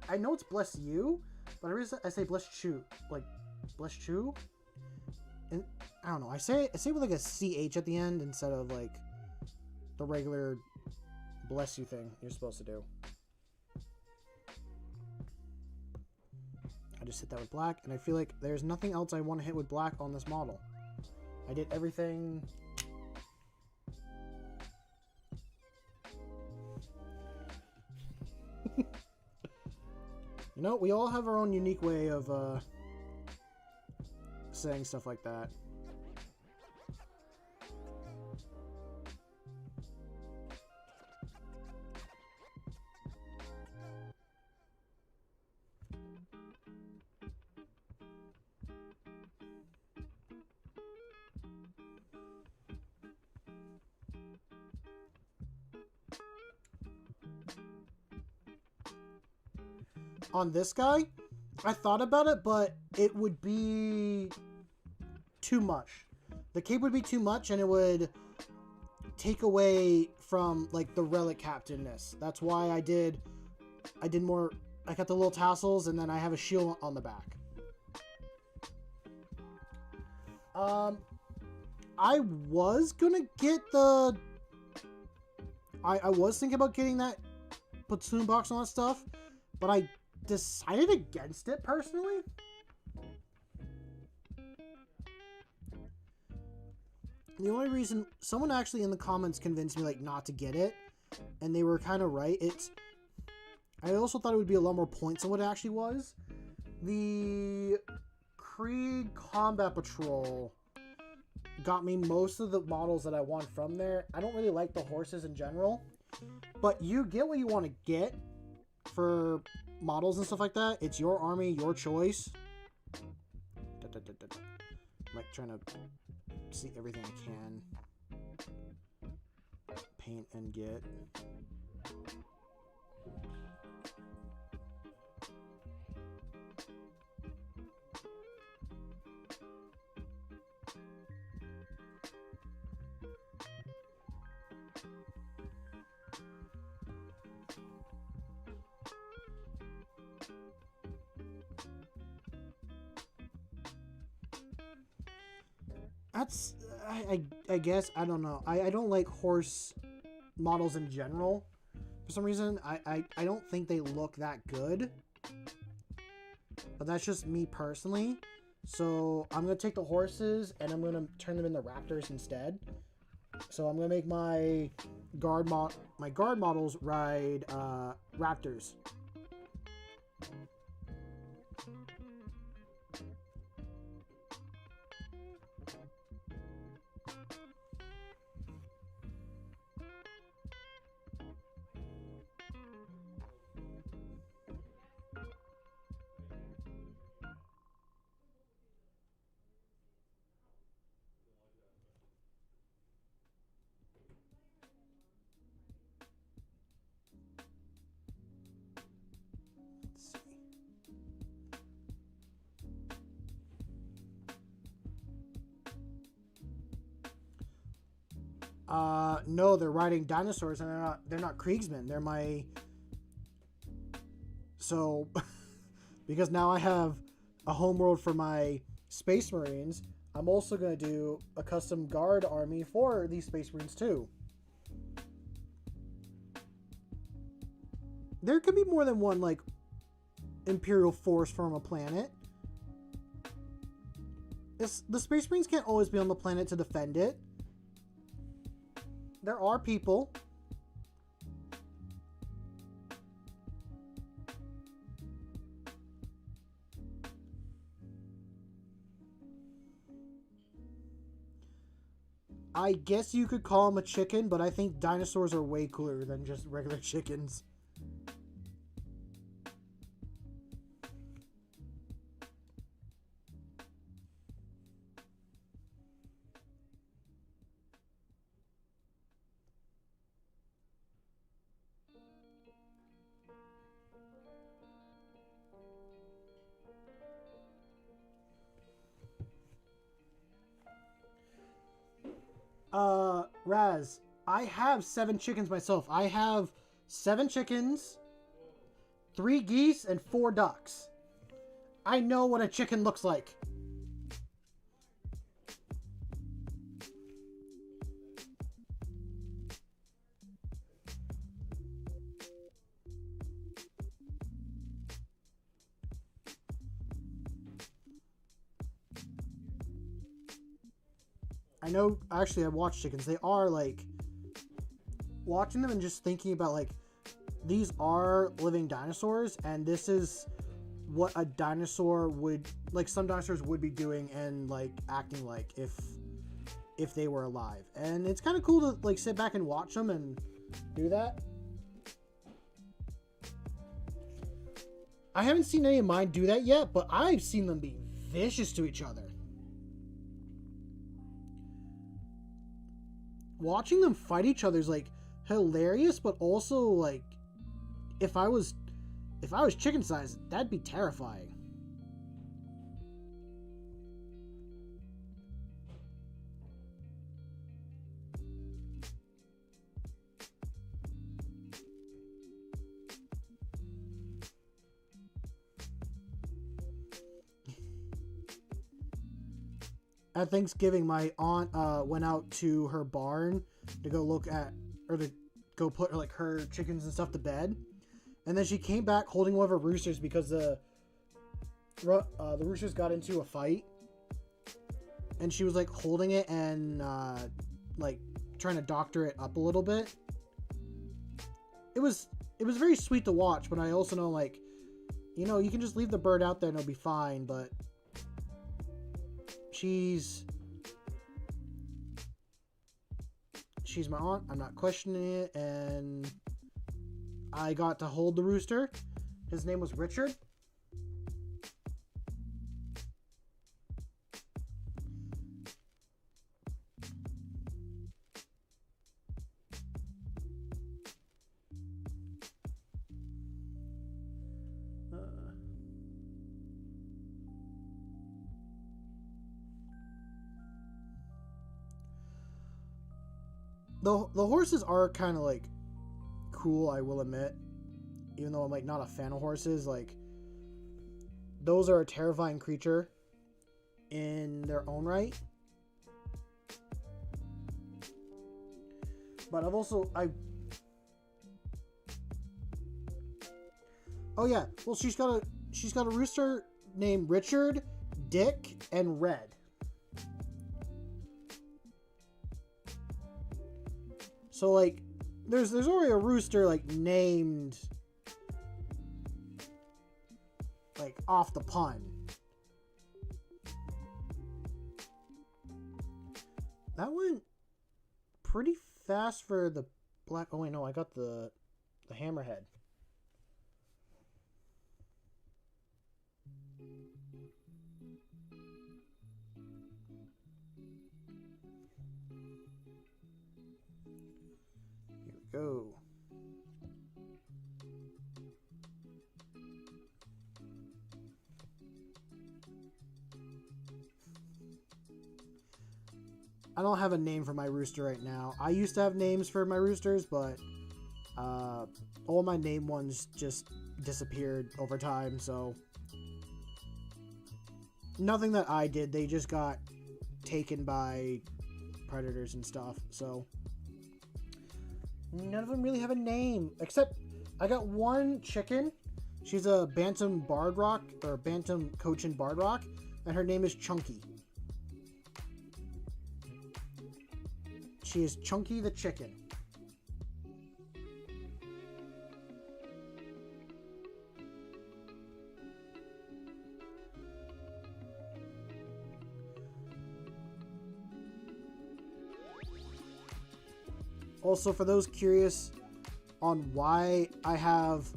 I know it's bless you, but I realize I say bless you, like bless you, and I don't know. I say it with like a ch at the end instead of like the regular bless you thing you're supposed to do. I just hit that with black, and I feel like there's nothing else I want to hit with black on this model. I did everything. You know, we all have our own unique way of saying stuff like that. On this guy, I thought about it, but it would be too much. The cape would be too much, and it would take away from, like, the relic captainness. That's why I did more. I got the little tassels, and then I have a shield on the back. I was gonna get the. I was thinking about getting that platoon box and all that stuff, but I decided against it personally. The only reason, someone actually in the comments convinced me, like, not to get it, and they were kind of right. I also thought it would be a lot more points than what it actually was. The Krieg Combat Patrol got me most of the models that I want from there. I don't really like the horses in general, but you get what you want to get for models and stuff like that. It's your army, your choice. I'm like trying to see everything I can paint and get. That's, I guess, I don't know. I don't like horse models in general. For some reason, I don't think they look that good. But that's just me personally. So I'm going to take the horses and I'm going to turn them into raptors instead. So I'm going to make my guard models ride raptors. No, they're riding dinosaurs, and they're not Kriegsmen. They're my... So, because now I have a homeworld for my Space Marines, I'm also going to do a custom guard army for these Space Marines too. There could be more than one, like, Imperial force from a planet. The Space Marines can't always be on the planet to defend it. There are people. I guess you could call them a chicken, but I think dinosaurs are way cooler than just regular chickens. Raz, I have 7 chickens myself. I have 7 chickens, 3 geese, and 4 ducks. I know what a chicken looks like. I know, actually, I watch chickens. They are, like, watching them and just thinking about, like, these are living dinosaurs, and this is what a dinosaur would, like, some dinosaurs would be doing and, like, acting like if they were alive. And it's kind of cool to, like, sit back and watch them and do that. I haven't seen any of mine do that yet, but I've seen them be vicious to each other. Watching them fight each other is, like, hilarious, but also, like, if I was chicken sized, that'd be terrifying. At Thanksgiving, my aunt went out to her barn to go look at, or to go put like her chickens and stuff to bed. And then she came back holding one of her roosters because the roosters got into a fight. And she was like holding it and like trying to doctor it up a little bit. It was very sweet to watch, but I also know, like, you know, you can just leave the bird out there and it'll be fine, but she's my aunt. I'm not questioning it, and I got to hold the rooster. His name was Richard. The horses are kind of like cool, I will admit, even though I'm like not a fan of horses. Like, those are a terrifying creature in their own right. But I've also oh yeah, well, she's got a rooster named Richard, Dick, and Red. So, like, there's already a rooster, like, named, like, off the pun. That went pretty fast for the black... Oh, wait, no, I got the hammerhead. Go. I don't have a name for my rooster right now. I used to have names for my roosters, but all my name ones just disappeared over time, so nothing that I did. They just got taken by predators and stuff, so none of them really have a name, except I got one chicken. She's a Bantam Bardrock, or Bantam Cochin Bardrock, and her name is Chunky. She is Chunky the chicken. Also, for those curious on why I have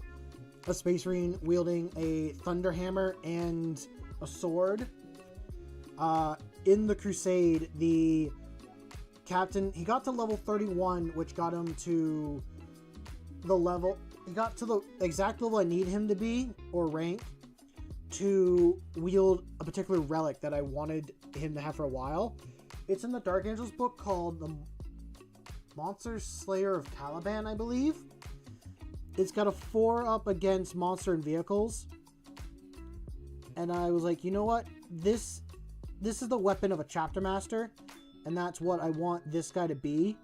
a Space Marine wielding a Thunder Hammer and a sword, in the Crusade, the captain, he got to level 31, which got him to the level, he got to the exact level I need him to be, or rank, to wield a particular relic that I wanted him to have for a while. It's in the Dark Angels book called the Monster Slayer of Caliban, I believe. It's got a 4-up against monster and vehicles. And I was like, you know what? This is the weapon of a chapter master. And that's what I want this guy to be.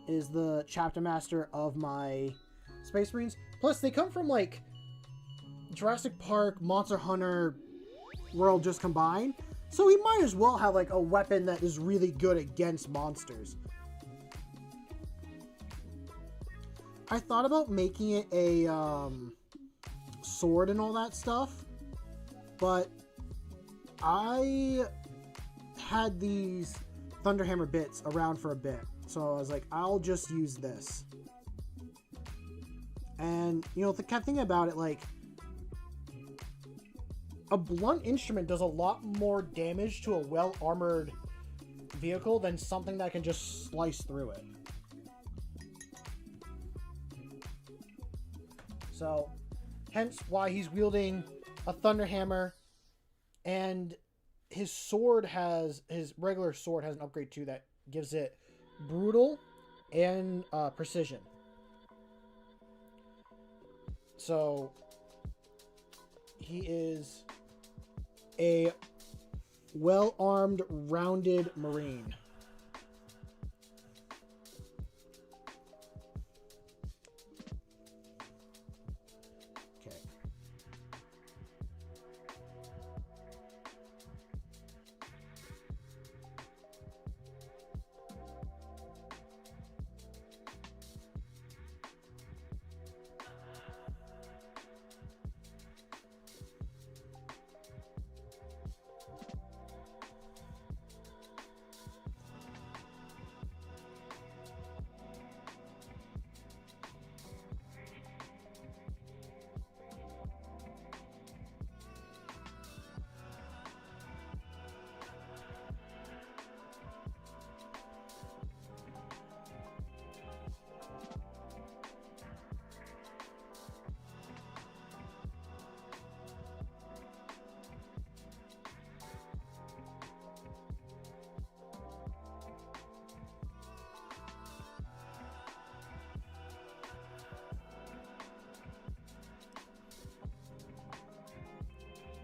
Is the chapter master of my Space Marines. Plus, they come from, like, Jurassic Park, Monster Hunter world just combined. So he might as well have, like, a weapon that is really good against monsters. I thought about making it a sword and all that stuff, but I had these Thunderhammer bits around for a bit, so I was like, I'll just use this. And, you know, the kind of thing about it, like, a blunt instrument does a lot more damage to a well-armored vehicle than something that can just slice through it. So, hence why he's wielding a Thunderhammer, and his sword has, his regular sword has an upgrade too that gives it brutal and precision. So, he is a well-armed, rounded Marine. Okay.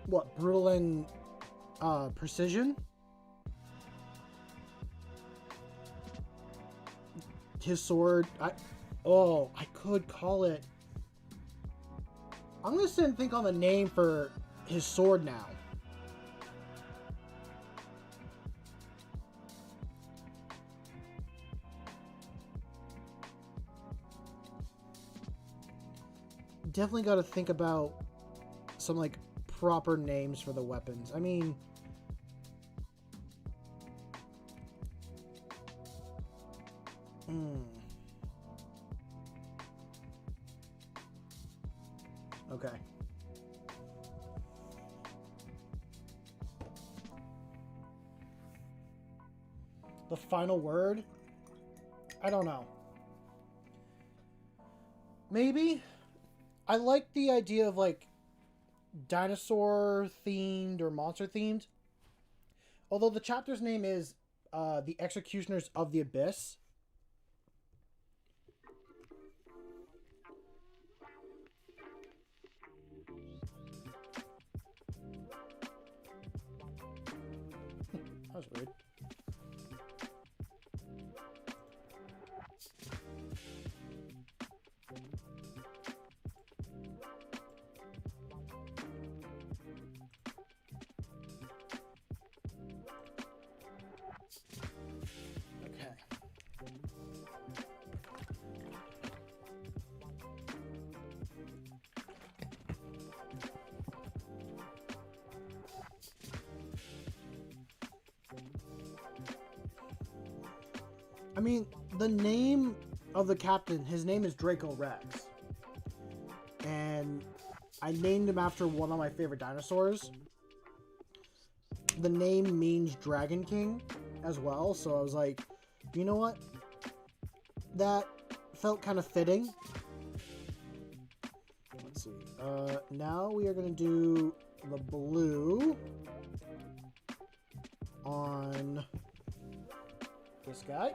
What, brutal and precision? His sword, I could call it. I'm gonna sit and think on the name for his sword now. Definitely got to think about some, like, proper names for the weapons. I mean, okay. The final word? I don't know. Maybe? I like the idea of, like, dinosaur themed or monster themed. Although the chapter's name is The Executioners of the Abyss. That was weird. I mean, the name of the captain, his name is Draco Rex. And I named him after one of my favorite dinosaurs. The name means Dragon King as well, so I was like, you know what? That felt kind of fitting. Let's see. Now we are going to do the blue on this guy.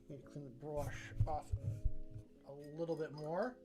Need to clean the brush off a little bit more.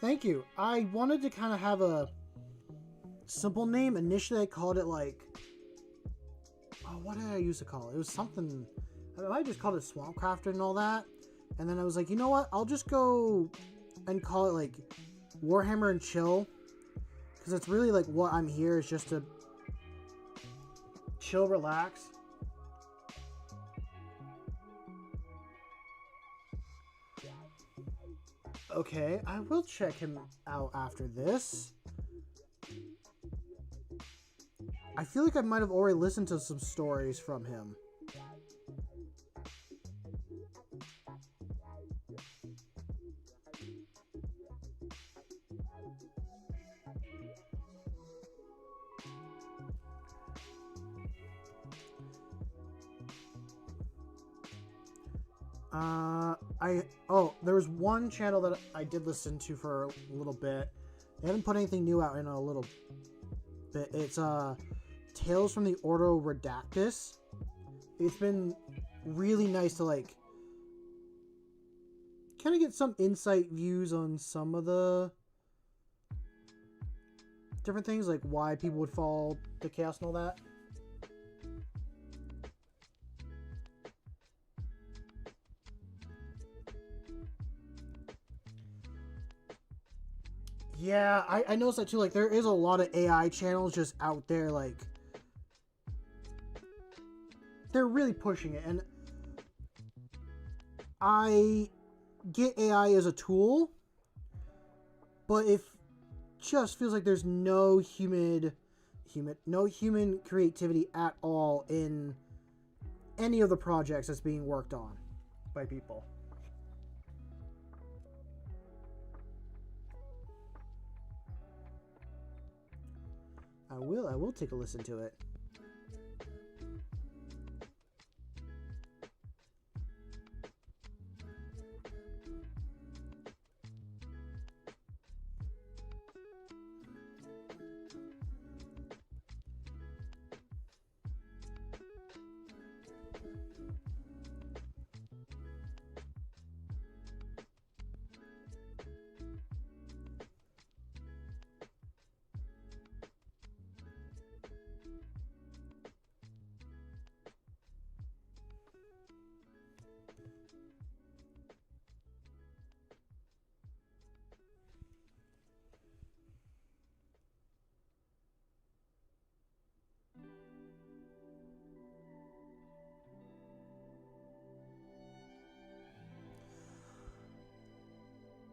Thank you. I wanted to kind of have a simple name. Initially, I called it like... Oh, what did I used to call it? It was something... I just called it Swamp Crafter and all that. And then I was like, you know what? I'll just go and call it like Warhammer and Chill. Because it's really like what I'm here is just to chill, relax. Okay, I will check him out after this. I feel like I might have already listened to some stories from him. There was one channel that I did listen to for a little bit. They haven't put anything new out in a little bit. It's Tales from the Ordo Redactus. It's been really nice to like kind of get some insight views on some of the different things, like why people would fall to chaos and all that. Yeah, I noticed that too. Like, there is a lot of AI channels just out there, like, they're really pushing it. And I get AI as a tool, but it just feels like there's no human creativity at all in any of the projects that's being worked on by people. I will take a listen to it.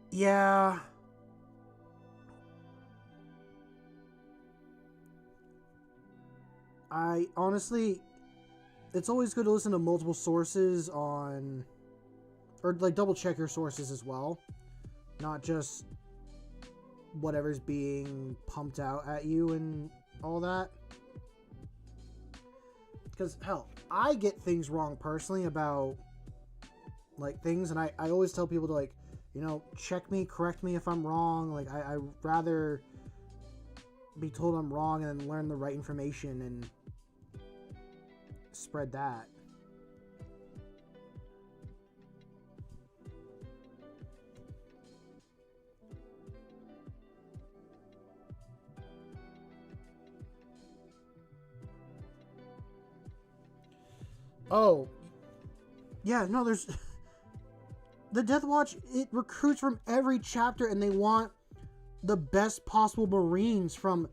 Yeah. I honestly, it's always good to listen to multiple sources on, or like double check your sources as well. Not just whatever's being pumped out at you and all that. Because, hell, I get things wrong personally about, like, things, and I always tell people to, like, you know, check me, correct me if I'm wrong. Like, I'd rather be told I'm wrong and then learn the right information and spread that. Oh, yeah, no, there's... The Death Watch, it recruits from every chapter, and they want the best possible Marines from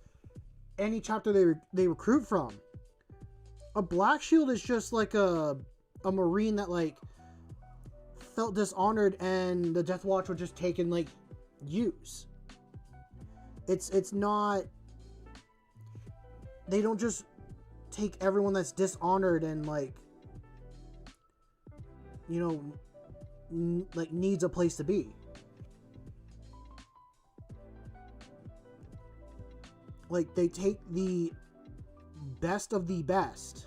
any chapter they recruit from. A Black Shield is just like a Marine that, like, felt dishonored, and the Death Watch would just take and, like, use. It's not... They don't just take everyone that's dishonored and, like, you know, like, needs a place to be. Like, they take the best of the best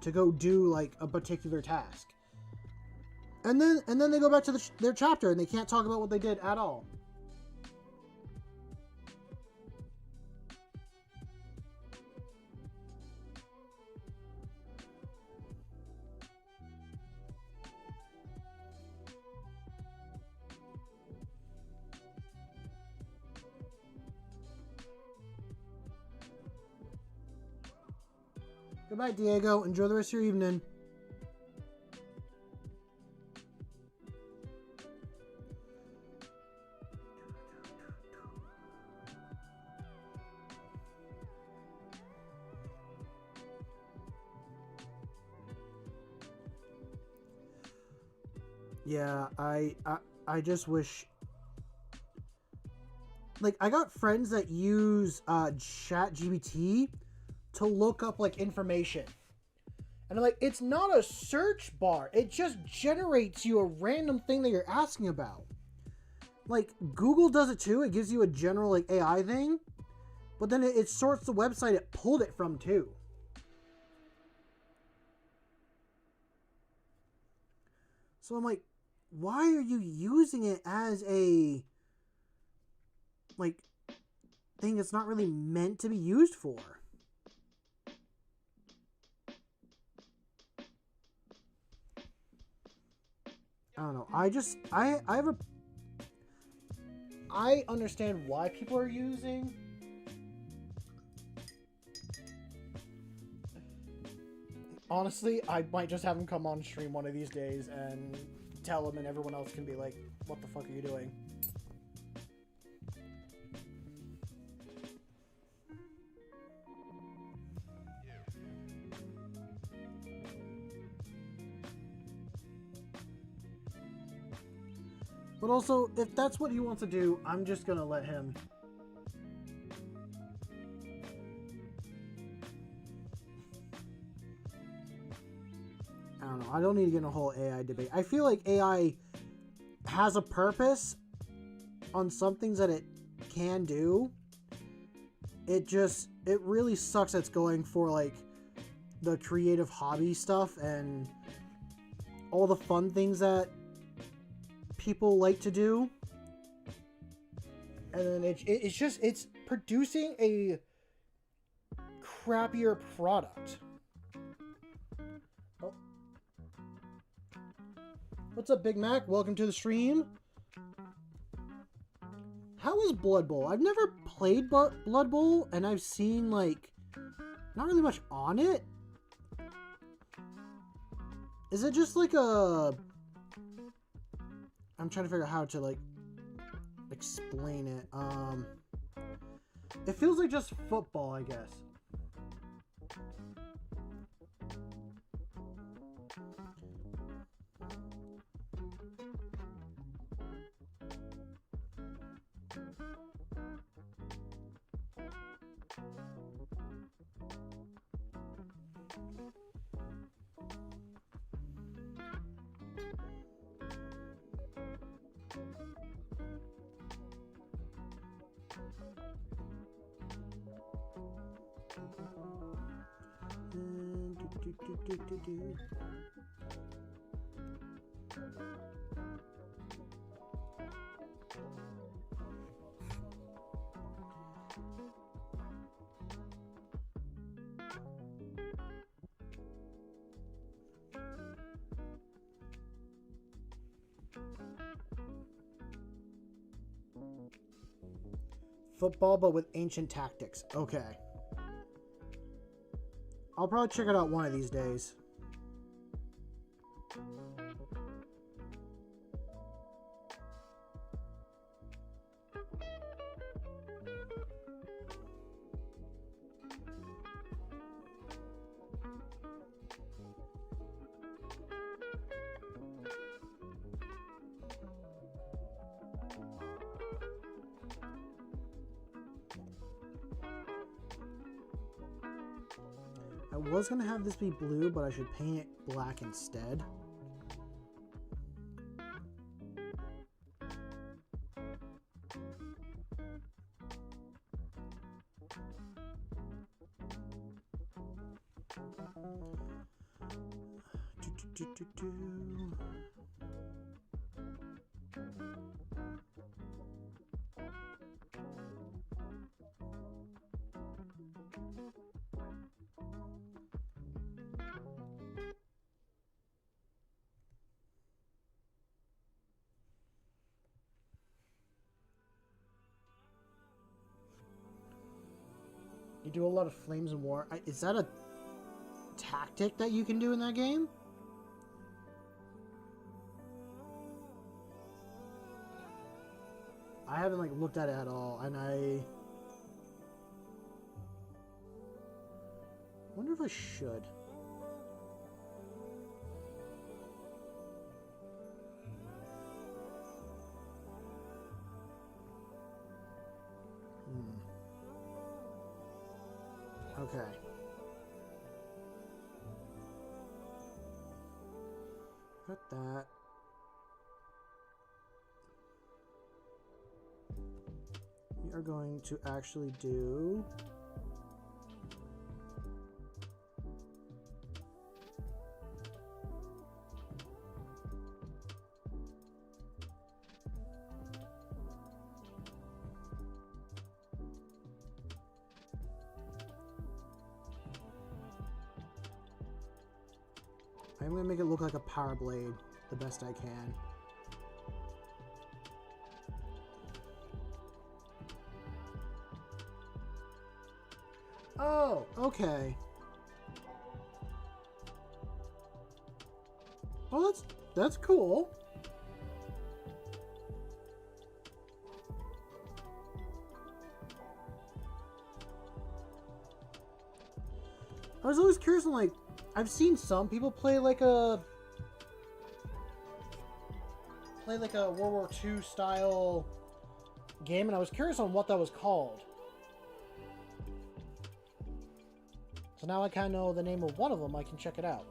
to go do, like, a particular task. And then they go back to their chapter and they can't talk about what they did at all. Goodbye, Diego. Enjoy the rest of your evening. Yeah, I just wish, like, I got friends that use chat GBT to look up like information, and I'm like, it's not a search bar, it just generates you a random thing that you're asking about. Like, Google does it too. It gives you a general like AI thing, but then it sorts the website it pulled it from too. So I'm like, why are you using it as a like thing it's not really meant to be used for? I don't know. I understand why people are using. Honestly, I might just have him come on stream one of these days and tell him, and everyone else can be like, what the fuck are you doing? But also, if that's what he wants to do, I'm just gonna let him. I don't know. I don't need to get in a whole AI debate. I feel like AI has a purpose on some things that it can do. It really sucks that it's going for like the creative hobby stuff and all the fun things that people like to do. And then it's producing a crappier product. Oh. What's up, Big Mac? Welcome to the stream. How is Blood Bowl? I've never played Blood Bowl, and I've seen, like, not really much on it. Is it just like a... I'm trying to figure out how to, like, explain it. It feels like just football, I guess. Football, but with ancient tactics. Okay. I'll probably check it out one of these days. I was going to have this be blue, but I should paint it black instead. You do a lot of Flames and War. Is that a... tactic that you can do in that game. I haven't like looked at it at all, and I wonder if I should. Okay. Got that. We are going to actually do... I'm going to make it look like a power blade the best I can. Oh, okay. Oh, that's cool. I was always curious on, like, I've seen some people play like a World War II style game, and I was curious on what that was called. So now I kind of know the name of one of them. I can check it out.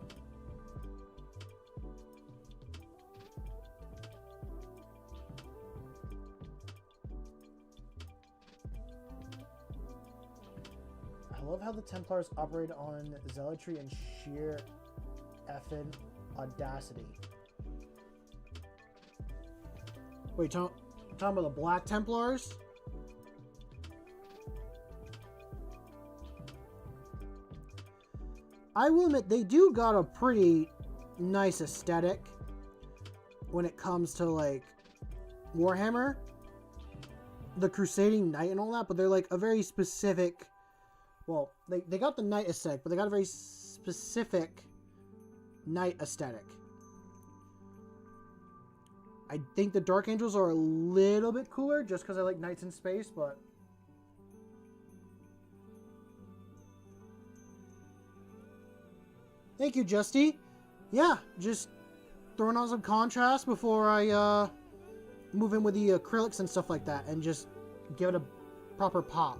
I love how the Templars operate on zealotry and sheer effing audacity. Wait, talking about the Black Templars? I will admit, they do got a pretty nice aesthetic when it comes to, like, Warhammer. The Crusading Knight and all that, but they're, like, a very specific... Well, they got the knight aesthetic, but they got a very specific knight aesthetic. I think the Dark Angels are a little bit cooler, just because I like knights in space, but... Thank you, Justy. Yeah, just throwing on some contrast before I move in with the acrylics and stuff like that, and just give it a proper pop.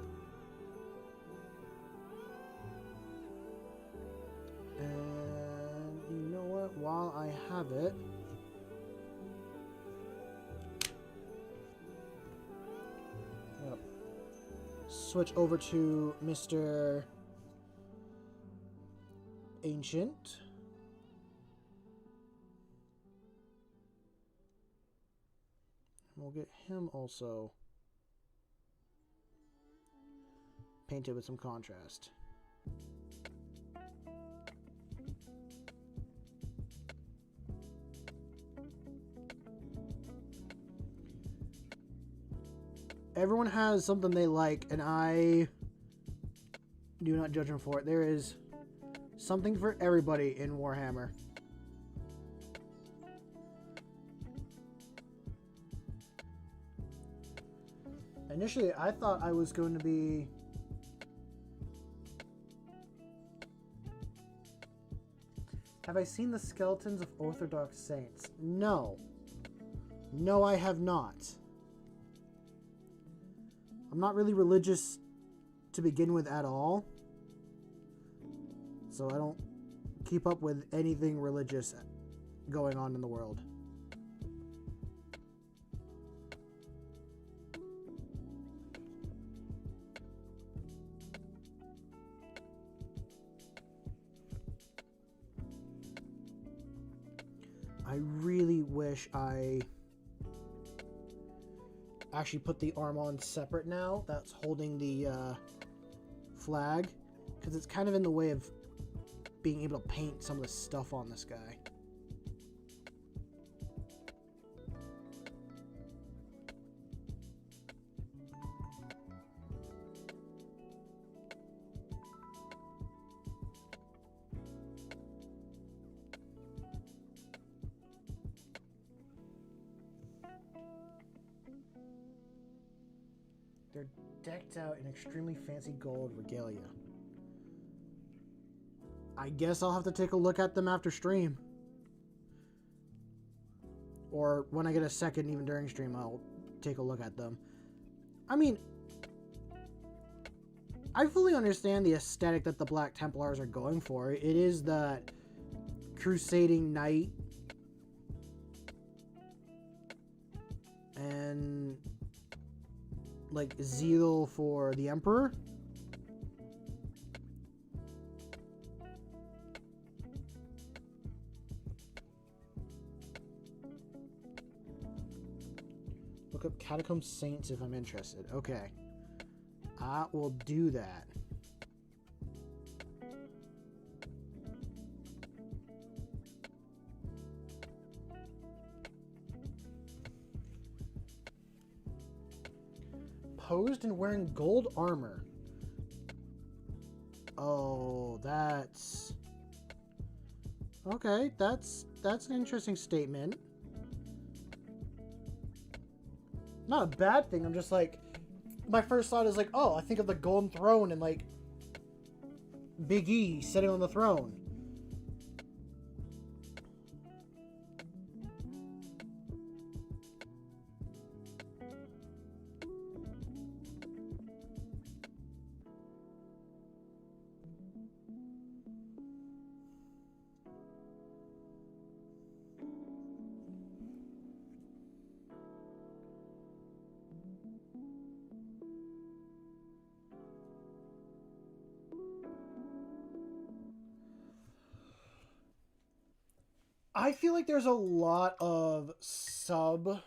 And you know what? While I have it, switch over to Mr. Ancient. We'll get him also painted with some contrast. Everyone has something they like, and I do not judge them for it. There is something for everybody in Warhammer. Initially, I thought I was going to be... Have I seen the skeletons of Orthodox saints? No. No, I have not. I'm not really religious to begin with at all. So I don't keep up with anything religious going on in the world. I really wish I actually put the arm on separate now that's holding the flag, because it's kind of in the way of being able to paint some of the stuff on this guy. They're decked out in extremely fancy gold regalia. I guess I'll have to take a look at them after stream. Or when I get a second, even during stream, I'll take a look at them. I mean, I fully understand the aesthetic that the Black Templars are going for. It is that crusading knight and like zeal for the Emperor. Look up Catacomb Saints if I'm interested. Okay. I will do that. Posed and wearing gold armor. Oh, that's... Okay, that's an interesting statement. Not a bad thing, I'm just like... My first thought is like, oh, I think of the Golden Throne and like... Big E sitting on the throne. I feel like there's a lot of sub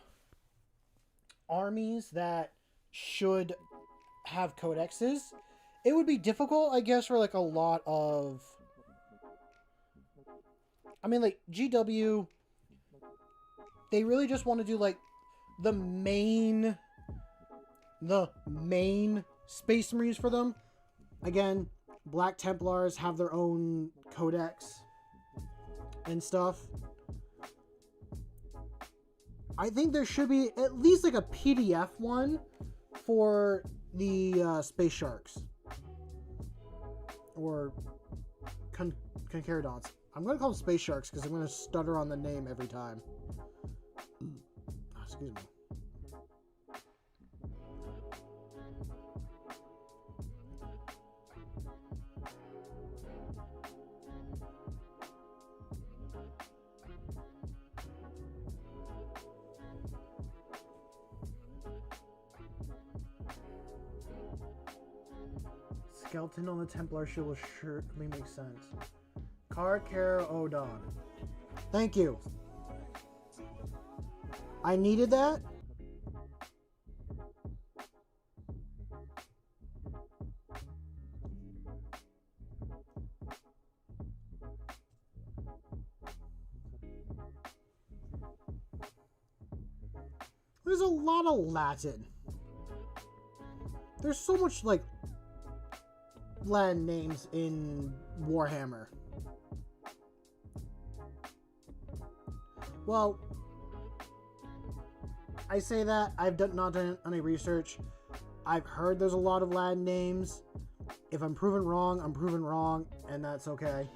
armies that should have codexes. It would be difficult, I guess, for like a lot of... I mean, like, GW, they really just want to do like the main Space Marines for them. Again, Black Templars have their own codex and stuff. I think there should be at least like a PDF one for the Space Sharks or Concaridons. I'm going to call them Space Sharks because I'm going to stutter on the name every time. Excuse me. Skeleton on the Templar shield will surely make sense. Carcare Odon. Thank you. I needed that. There's a lot of Latin. There's so much, like, Latin names in Warhammer. Well, I say that. I've not done any research. I've heard there's a lot of Latin names. If I'm proven wrong, I'm proven wrong, and that's okay.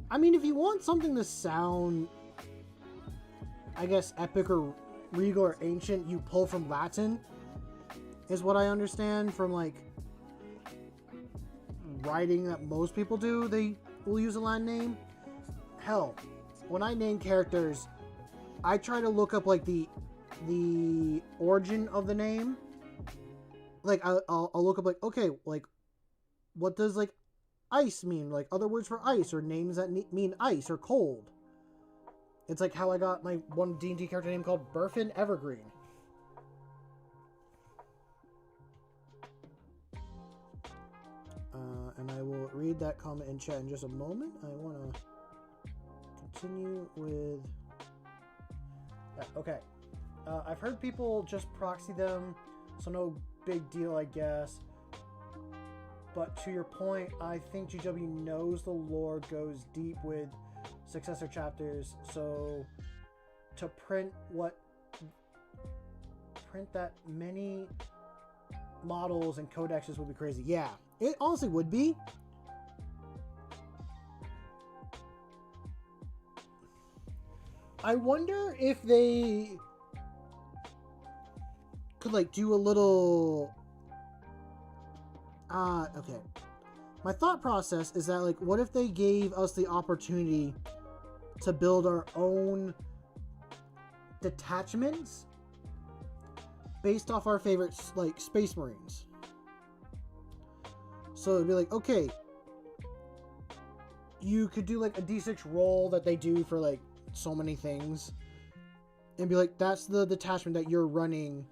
I mean, if you want something to sound, I guess, epic or regal or ancient, you pull from Latin, is what I understand from, like, writing that most people do. They will use a Latin name. Hell, when I name characters, I try to look up, like, the origin of the name. Like, I'll look up, like, okay, like, what does, like, ice mean? Like, other words for ice, or names that mean ice or cold. It's like how I got my one D&D character name called Burfin Evergreen. And I will read that comment in chat in just a moment. I want to continue with okay. I've heard people just proxy them, so no big deal, I guess. But to your point, I think GW knows the lore goes deep with successor chapters, so to print that many models and codexes would be crazy. Yeah, it honestly would be. I wonder if they could like do a little okay. My thought process is that like what if they gave us the opportunity to build our own detachments based off our favorite like Space Marines. So it'd be like, okay, you could do like a D6 roll that they do for like so many things and be like, that's the detachment that you're running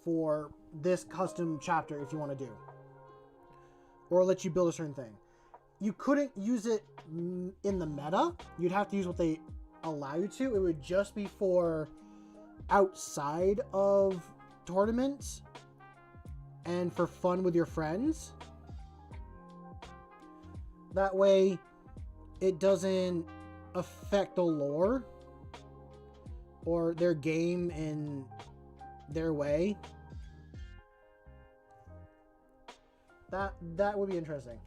for this custom chapter if you want to do, or let you build a certain thing. You couldn't use it in the meta. You'd have to use what they allow you to. It would just be for outside of tournaments and for fun with your friends. That way it doesn't affect the lore or their game in their way. That would be interesting.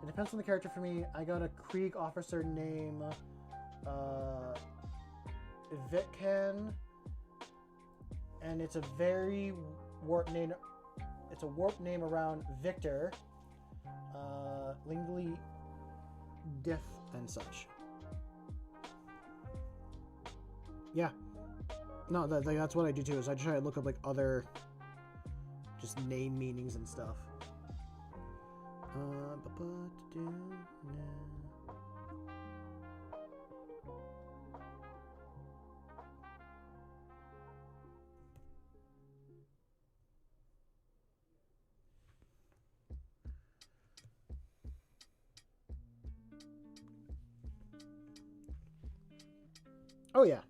It depends on the character for me. I got a Krieg officer named Vitkan, and it's a very warped name. It's a warped name around Victor, Lingley, Diff, and such. Yeah, no, that's what I do too. Is I try to look up like other just name meanings and stuff. Oh yeah,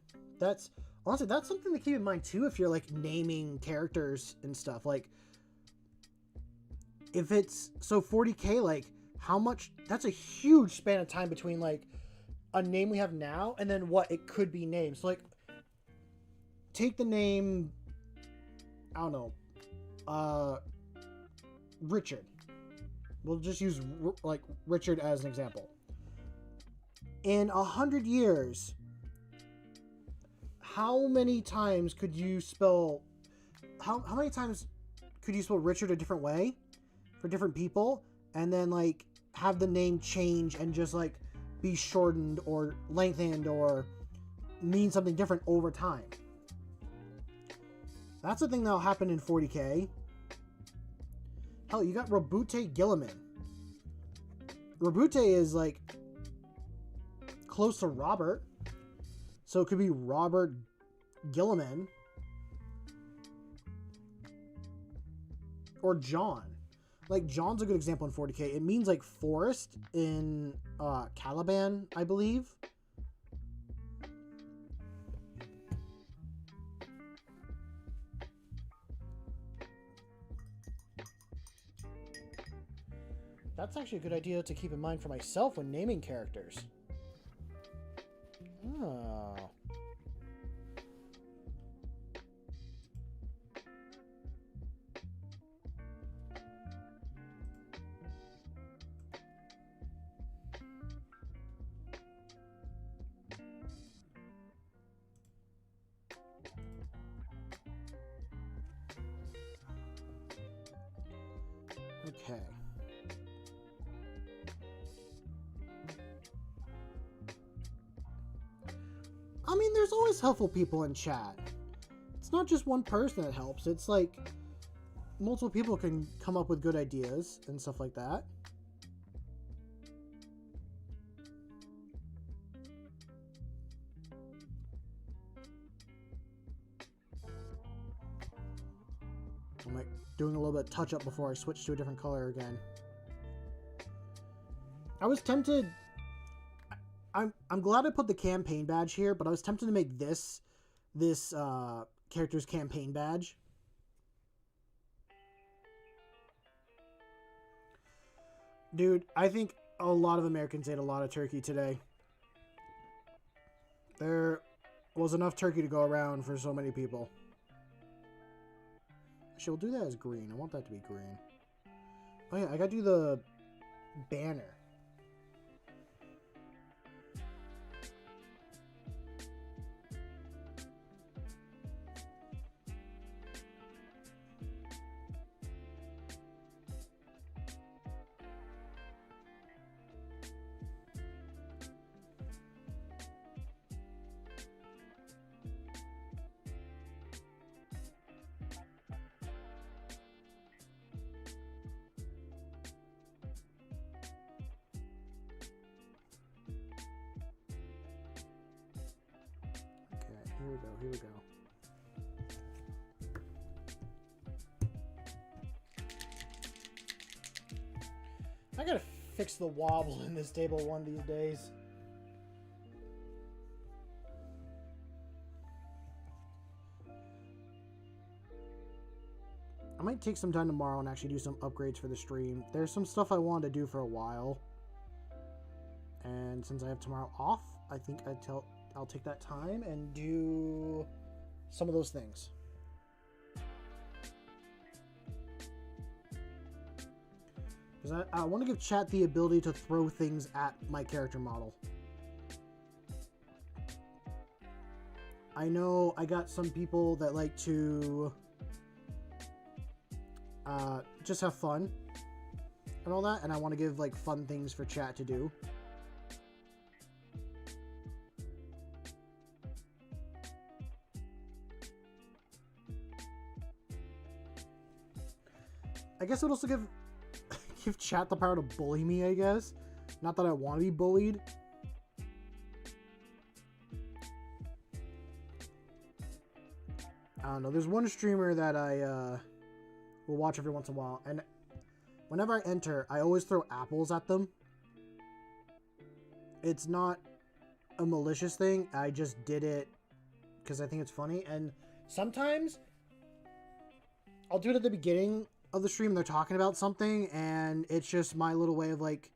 that's honestly that's something to keep in mind too if you're like naming characters and stuff. Like if it's so 40k, like how much, that's a huge span of time between like a name we have now and then what it could be named. So like take the name, I don't know, Richard. We'll just use like Richard as an example. In 100 years, how many times could you spell how many times could you spell Richard a different way for different people, and then like have the name change and just like be shortened or lengthened or mean something different over time? That's the thing that'll happen in 40k. Hell, you got Robute Gilliman. Robute is like close to Robert, so it could be Robert Gilliman or John. Like John's a good example in 40k. It means like forest in Caliban, I believe. That's actually a good idea to keep in mind for myself when naming characters. Oh. Okay. I mean, there's always helpful people in chat. It's not just one person that helps. It's like multiple people can come up with good ideas and stuff like that. I'm like doing a little bit of touch up before I switch to a different color again. I was tempted. I'm glad I put the campaign badge here, but I was tempted to make this character's campaign badge. Dude, I think a lot of Americans ate a lot of turkey today. There was enough turkey to go around for so many people. Actually, we'll do that as green. I want that to be green. Oh yeah, I gotta do the banner. Here we go. I gotta fix the wobble in this table one of these days. I might take some time tomorrow and actually do some upgrades for the stream. There's some stuff I wanted to do for a while. And since I have tomorrow off, I think I'll take that time and do some of those things. Because I want to give chat the ability to throw things at my character model. I know I got some people that like to just have fun and all that, and I want to give like fun things for chat to do. I guess it would also give chat the power to bully me, I guess. Not that I want to be bullied. I don't know. There's one streamer that I will watch every once in a while, and whenever I enter, I always throw apples at them. It's not a malicious thing. I just did it because I think it's funny, and sometimes I'll do it at the beginning of the stream. They're talking about something, and it's just my little way of like,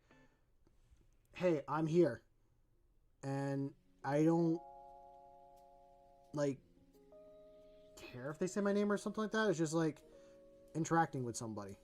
hey, I'm here, and I don't like care if they say my name or something like that. It's just like interacting with somebody.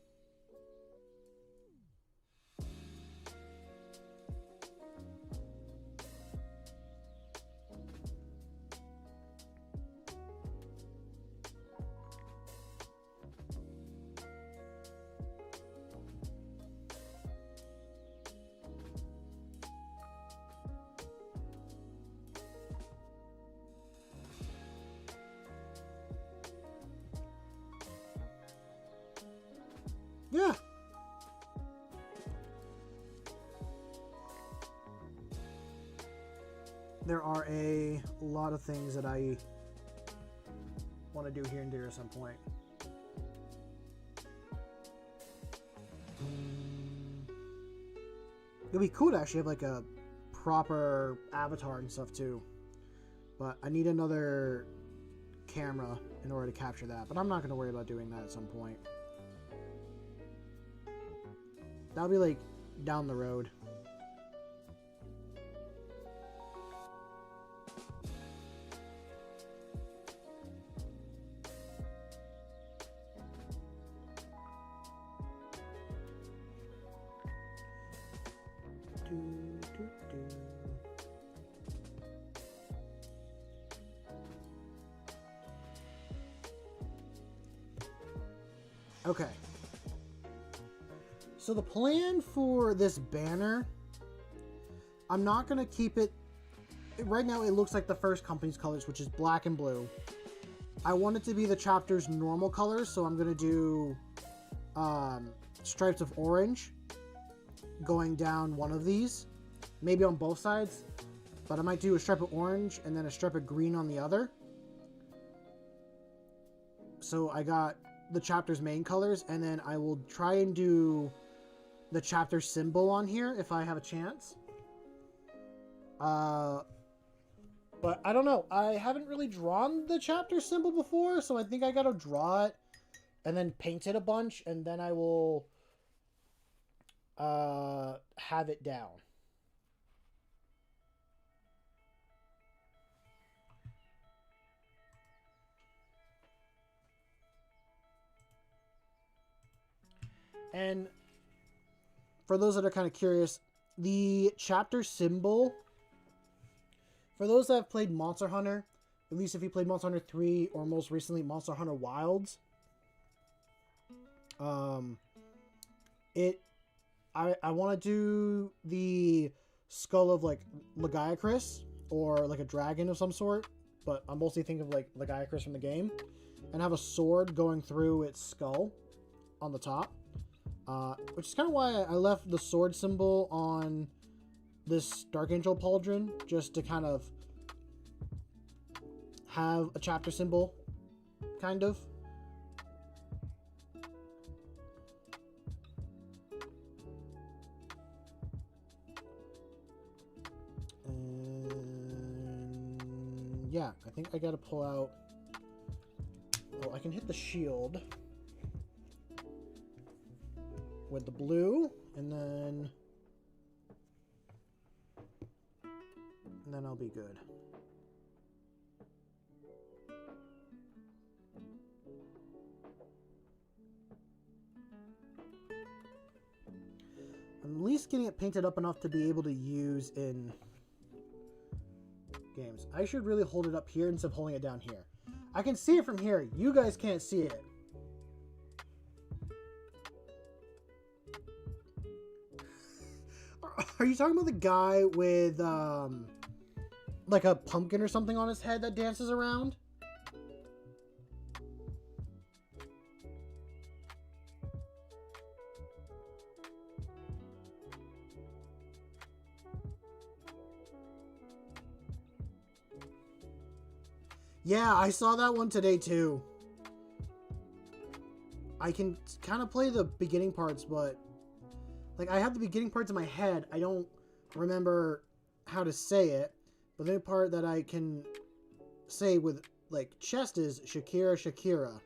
Yeah. There are a lot of things that I want to do here and there at some point. It'd be cool to actually have like a proper avatar and stuff too. But I need another camera in order to capture that. But I'm not going to worry about doing that at some point. That'll be like down the road. Okay. So the plan for this banner, I'm not going to keep it... Right now it looks like the first company's colors, which is black and blue. I want it to be the chapter's normal colors, so I'm going to do stripes of orange going down one of these. Maybe on both sides. But I might do a stripe of orange and then a stripe of green on the other. So I got the chapter's main colors, and then I will try and do the chapter symbol on here if I have a chance. But I don't know. I haven't really drawn the chapter symbol before, so I think I gotta draw it and then paint it a bunch, and then I will have it down. And for those that are kind of curious, the chapter symbol, for those that have played Monster Hunter, at least if you played Monster Hunter 3 or most recently Monster Hunter Wilds, I want to do the skull of like Lagiacrus or like a dragon of some sort, but I'm mostly thinking of like Lagiacrus from the game, and have a sword going through its skull on the top, which is kind of why I left the sword symbol on this Dark Angel Pauldron, just to kind of have a chapter symbol, kind of. And yeah, I think I gotta pull out. Oh, I can hit the shield with the blue, and then I'll be good. I'm at least getting it painted up enough to be able to use in games. I should really hold it up here instead of holding it down here. I can see it from here. You guys can't see it. Are you talking about the guy with like a pumpkin or something on his head that dances around? Yeah, I saw that one today too. I can kind of play the beginning parts, but like I have the beginning parts in my head. I don't remember how to say it. But the only part that I can say with like chest is Shakira, Shakira.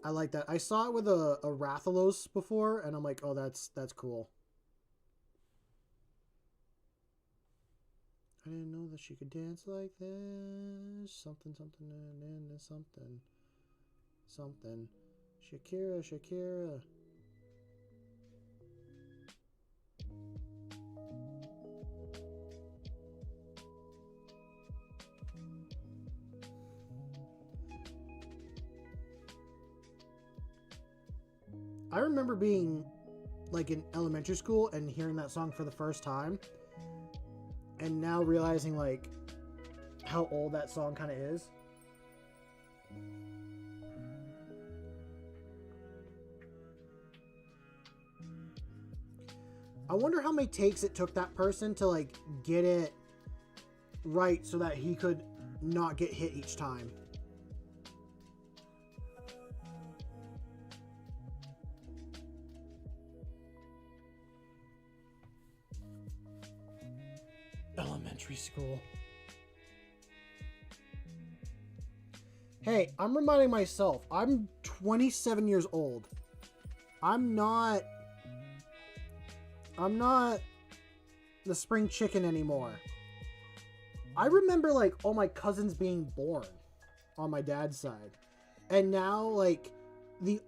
I like that. I saw it with a Rathalos before, and I'm like, oh, that's cool. I didn't know that she could dance like this. Something, something, and something. Something. Shakira, Shakira. I remember being like in elementary school and hearing that song for the first time, and now realizing like how old that song kind of is. I wonder how many takes it took that person to like get it right so that he could not get hit each time. Elementary school. Hey, I'm reminding myself, I'm 27 years old. I'm not the spring chicken anymore. I remember like all my cousins being born on my dad's side. And now like the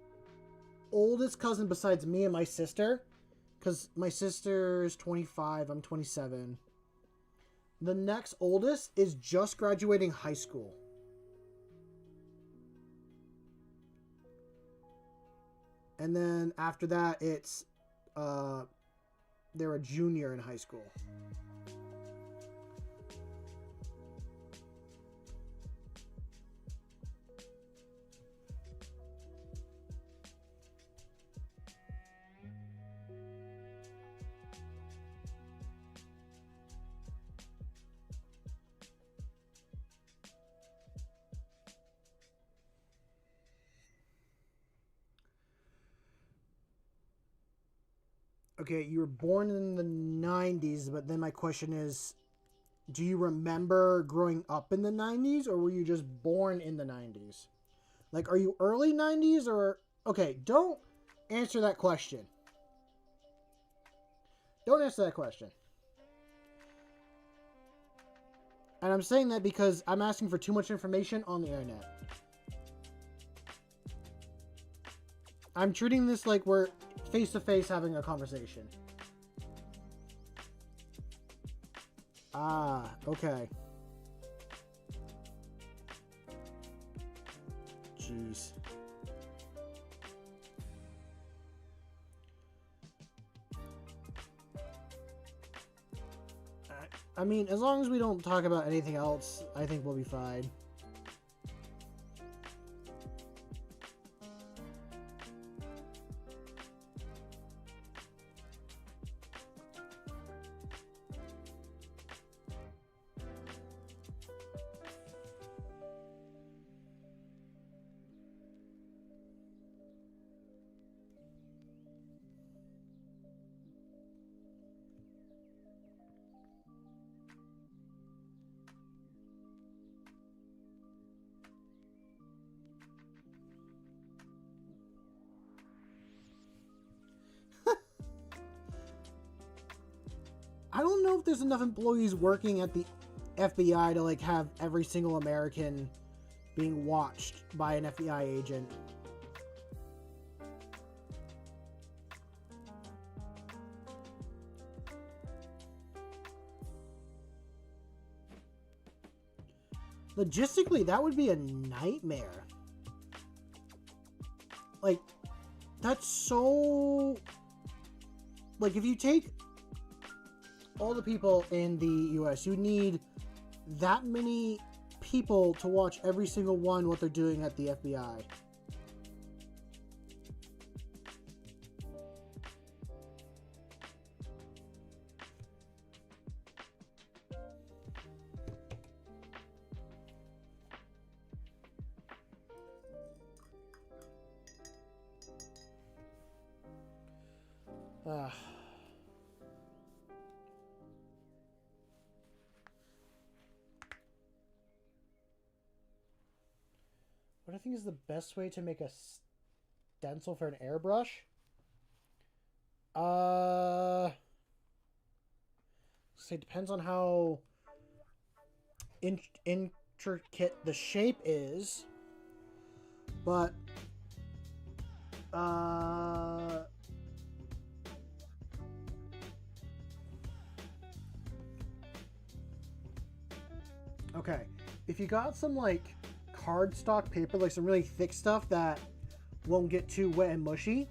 oldest cousin besides me and my sister, because my sister's 25, I'm 27. The next oldest is just graduating high school. And then after that, it's they're a junior in high school. Okay, you were born in the 90s, but then my question is, do you remember growing up in the 90s, or were you just born in the 90s? Like, are you early 90s, or... Okay, don't answer that question. Don't answer that question. And I'm saying that because I'm asking for too much information on the internet. I'm treating this like we're face-to-face having a conversation. Ah, okay. Jeez. I mean, as long as we don't talk about anything else, I think we'll be fine. I don't know if there's enough employees working at the FBI to, like, have every single American being watched by an FBI agent. Logistically, that would be a nightmare. Like, that's so... Like, if you take all the people in the US, you need that many people to watch every single one what they're doing at the FBI. What I think is the best way to make a stencil for an airbrush? So it depends on how intricate the shape is, but okay, if you got some like cardstock paper, like some really thick stuff that won't get too wet and mushy,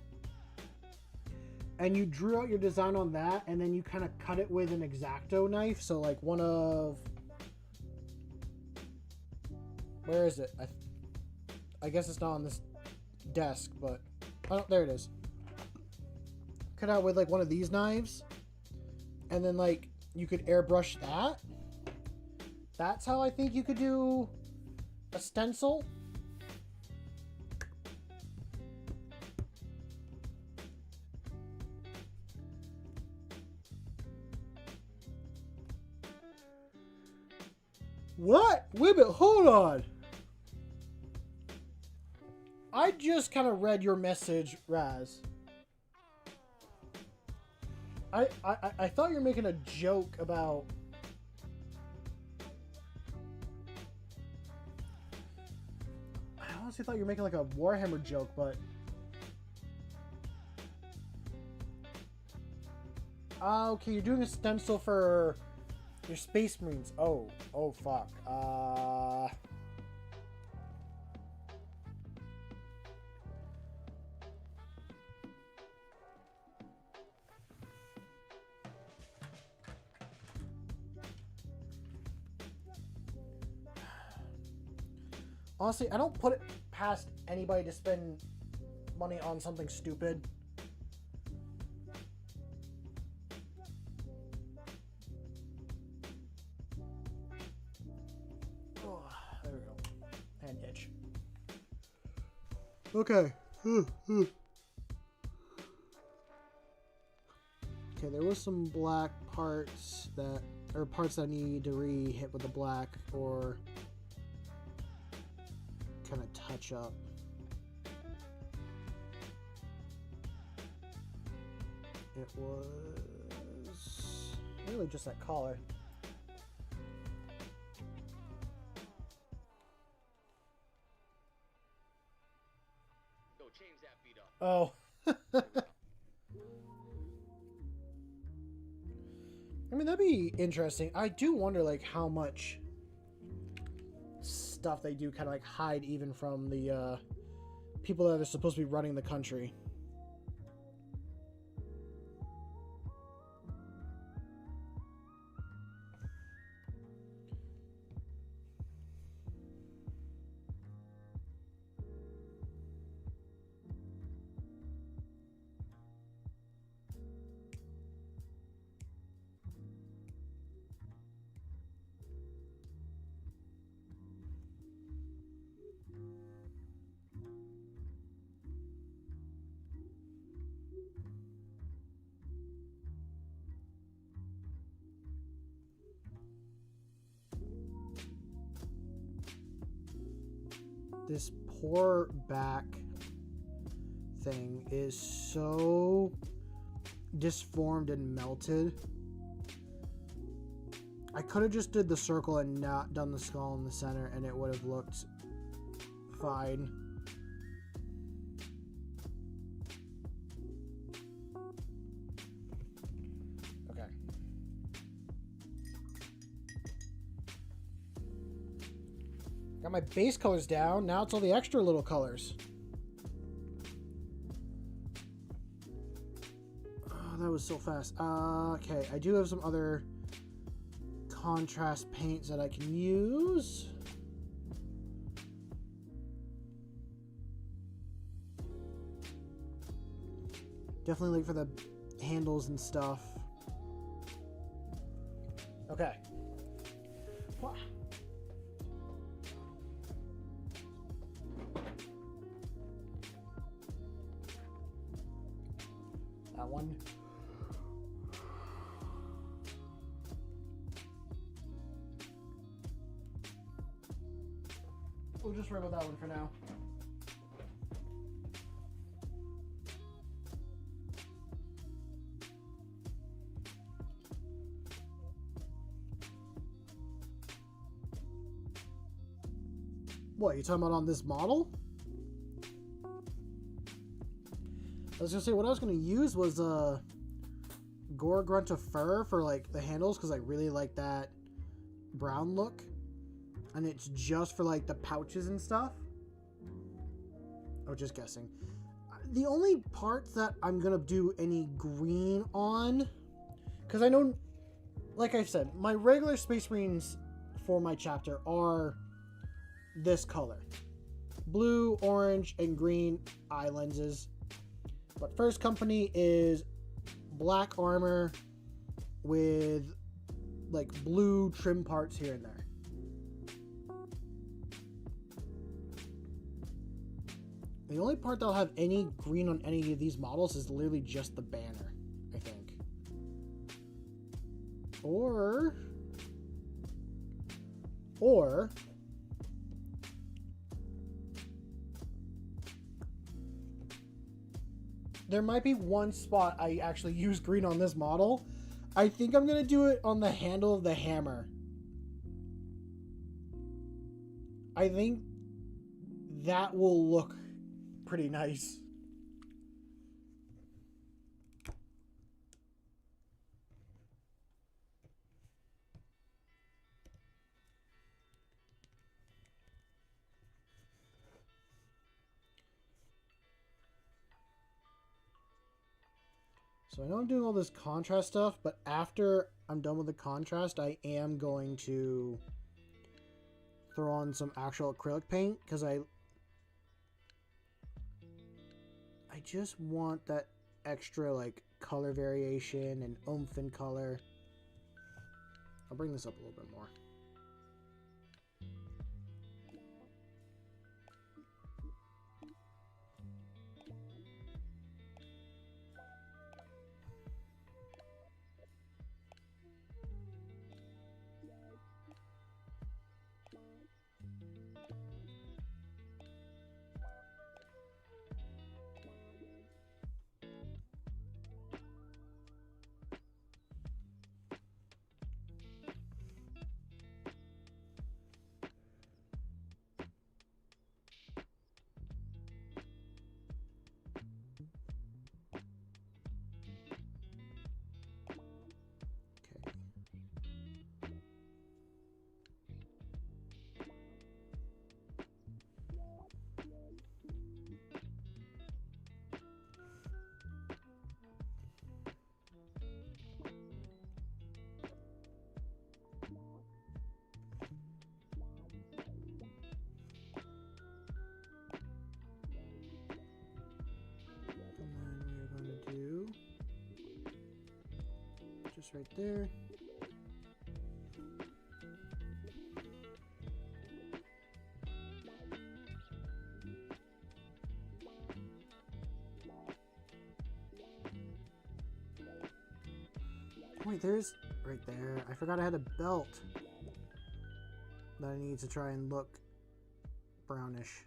and you drew out your design on that, and then you kind of cut it with an X-Acto knife, so like one of... Where is it? I guess it's not on this desk, but... Oh, there it is. Cut out with like one of these knives, and then like you could airbrush that. That's how I think you could do a stencil. What? Wait a minute, hold on. I just kind of read your message, Raz. I thought you were making a joke about... I honestly thought you were making like a Warhammer joke, but... Okay, you're doing a stencil for your Space Marines. Oh fuck. Honestly, I don't put it past anybody to spend money on something stupid. Oh, there we go. And itch. Okay. Okay, there was some black parts that, or parts that I need to re-hit with the black or kind of touch up. It was really just that collar. Go change that beat up. Oh. I mean, that'd be interesting. I do wonder, like, how much stuff they do kind of, like, hide even from the people that are supposed to be running the country. This poor back thing is so disformed and melted. I could have just did the circle and not done the skull in the center and it would have looked fine. Okay. Got my base colors down. Now it's all the extra little colors. Oh, that was so fast. Okay, I do have some other contrast paints that I can use. Definitely like for the handles and stuff. Okay. Wow. That one. We'll just worry about that one for now. What, you talking about on this model? I was gonna say what I was gonna use was Gore Grunt of Fur for like the handles because I really like that brown look. And it's just for like the pouches and stuff. Oh, just guessing. The only parts that I'm gonna do any green on, because I know, like I said, my regular Space Marines for my chapter are this color. Blue, orange, and green eye lenses. But First Company is black armor with like blue trim parts here and there. The only part that'll have any green on any of these models is literally just the banner, I think. Or there might be one spot I actually use green on this model. I think I'm going to do it on the handle of the hammer. I think that will look pretty nice. So I know I'm doing all this contrast stuff, but after I'm done with the contrast, I am going to throw on some actual acrylic paint because I just want that extra like color variation and oomph in color. I'll bring this up a little bit more. right there. Wait, there's right there. I forgot I had a belt that I need to try and look brownish.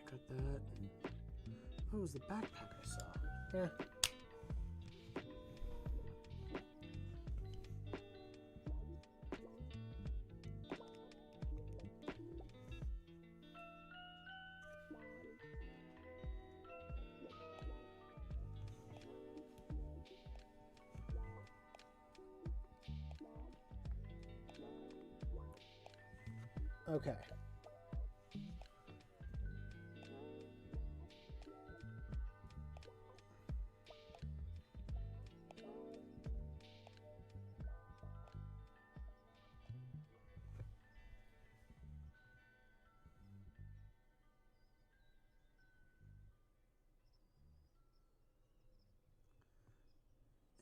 Got that. Oh, it was the backpack I saw. Yeah. Okay.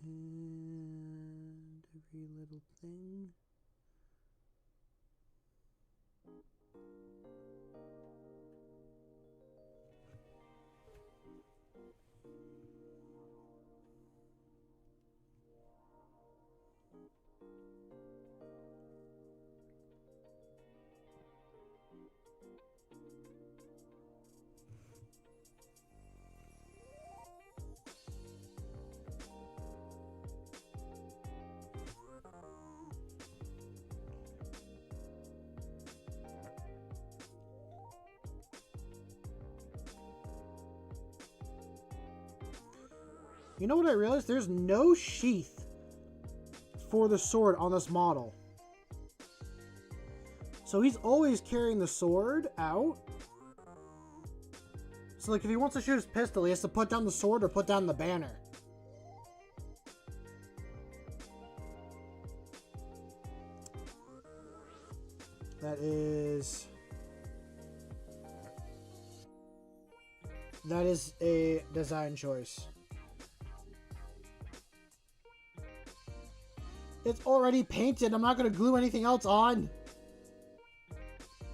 And every little thing. You know what I realized? There's no sheath for the sword on this model. So he's always carrying the sword out. So like if he wants to shoot his pistol, he has to put down the sword or put down the banner. That is a design choice. It's already painted. I'm not going to glue anything else on.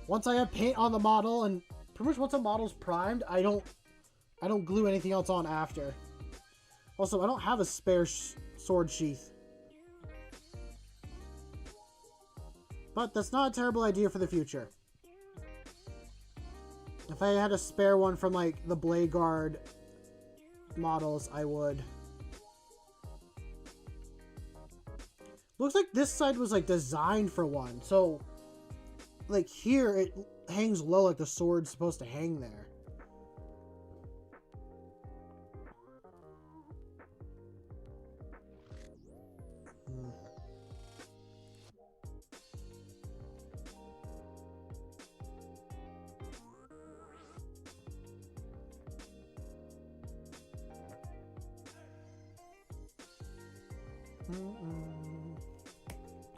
Once I have paint on the model, and pretty much once a model's primed, I don't glue anything else on after. Also, I don't have a spare sword sheath. But that's not a terrible idea for the future. If I had a spare one from like the Blade Guard models, I would. Looks like this side was like designed for one. So like here it hangs low like the sword's supposed to hang there.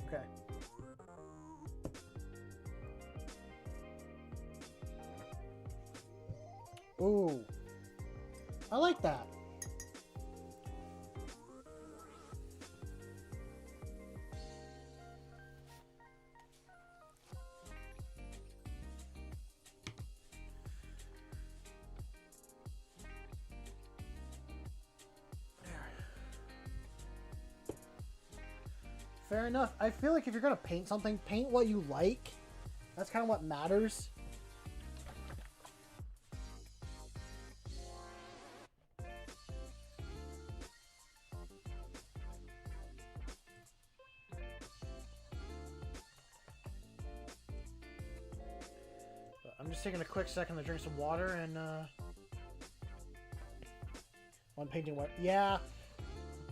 Okay. Ooh. I like that. Fair enough. I feel like if you're gonna paint something, paint what you like. That's kind of what matters. I'm just taking a quick second to drink some water and one painting wet. Yeah,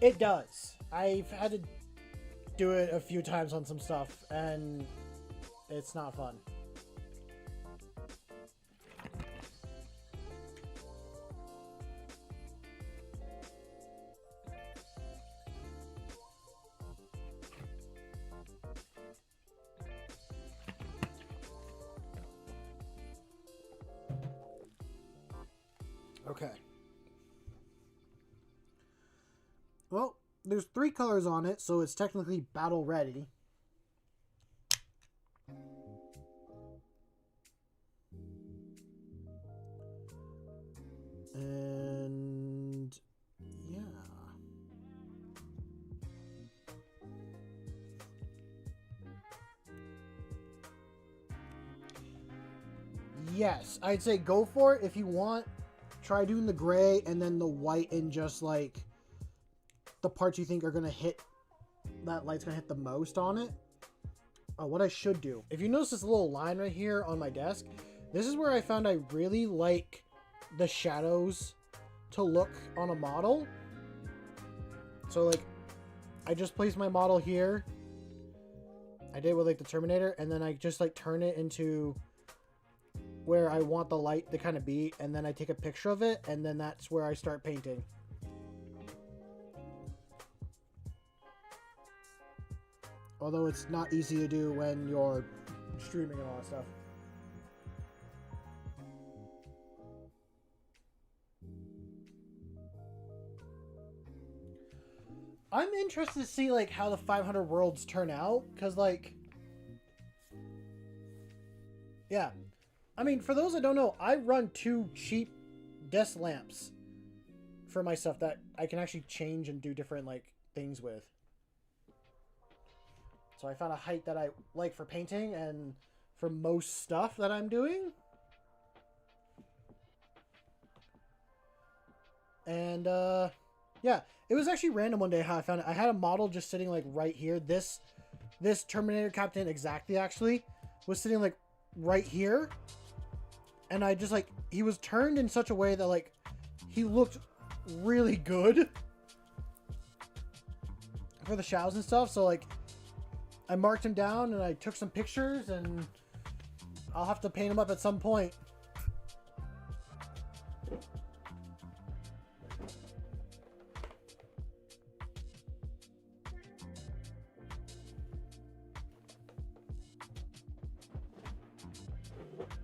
it does. I've had to do it a few times on some stuff and it's not fun. Okay. Well, there's 3 colors on it, so it's technically battle ready. And yeah. Yes, I'd say go for it if you want. Try doing the gray and then the white and just like the parts you think are going to hit, that light's going to hit the most on it. Oh, what I should do. If you notice this little line right here on my desk, this is where I found I really like the shadows to look on a model. So like, I just placed my model here. I did with like the Terminator, and then I just like turn it into where I want the light to kind of be, and then I take a picture of it, and then that's where I start painting. Although it's not easy to do when you're streaming and all that stuff. I'm interested to see like how the 500 worlds turn out, because like, yeah. I mean, for those that don't know, I run 2 cheap desk lamps for my stuff that I can actually change and do different like things with. So I found a height that I like for painting and for most stuff that I'm doing. And yeah, it was actually random one day how I found it. I had a model just sitting like right here. This Terminator Captain exactly actually was sitting like right here. And I just like, he was turned in such a way that like he looked really good for the shadows and stuff. So like I marked him down and I took some pictures, and I'll have to paint him up at some point.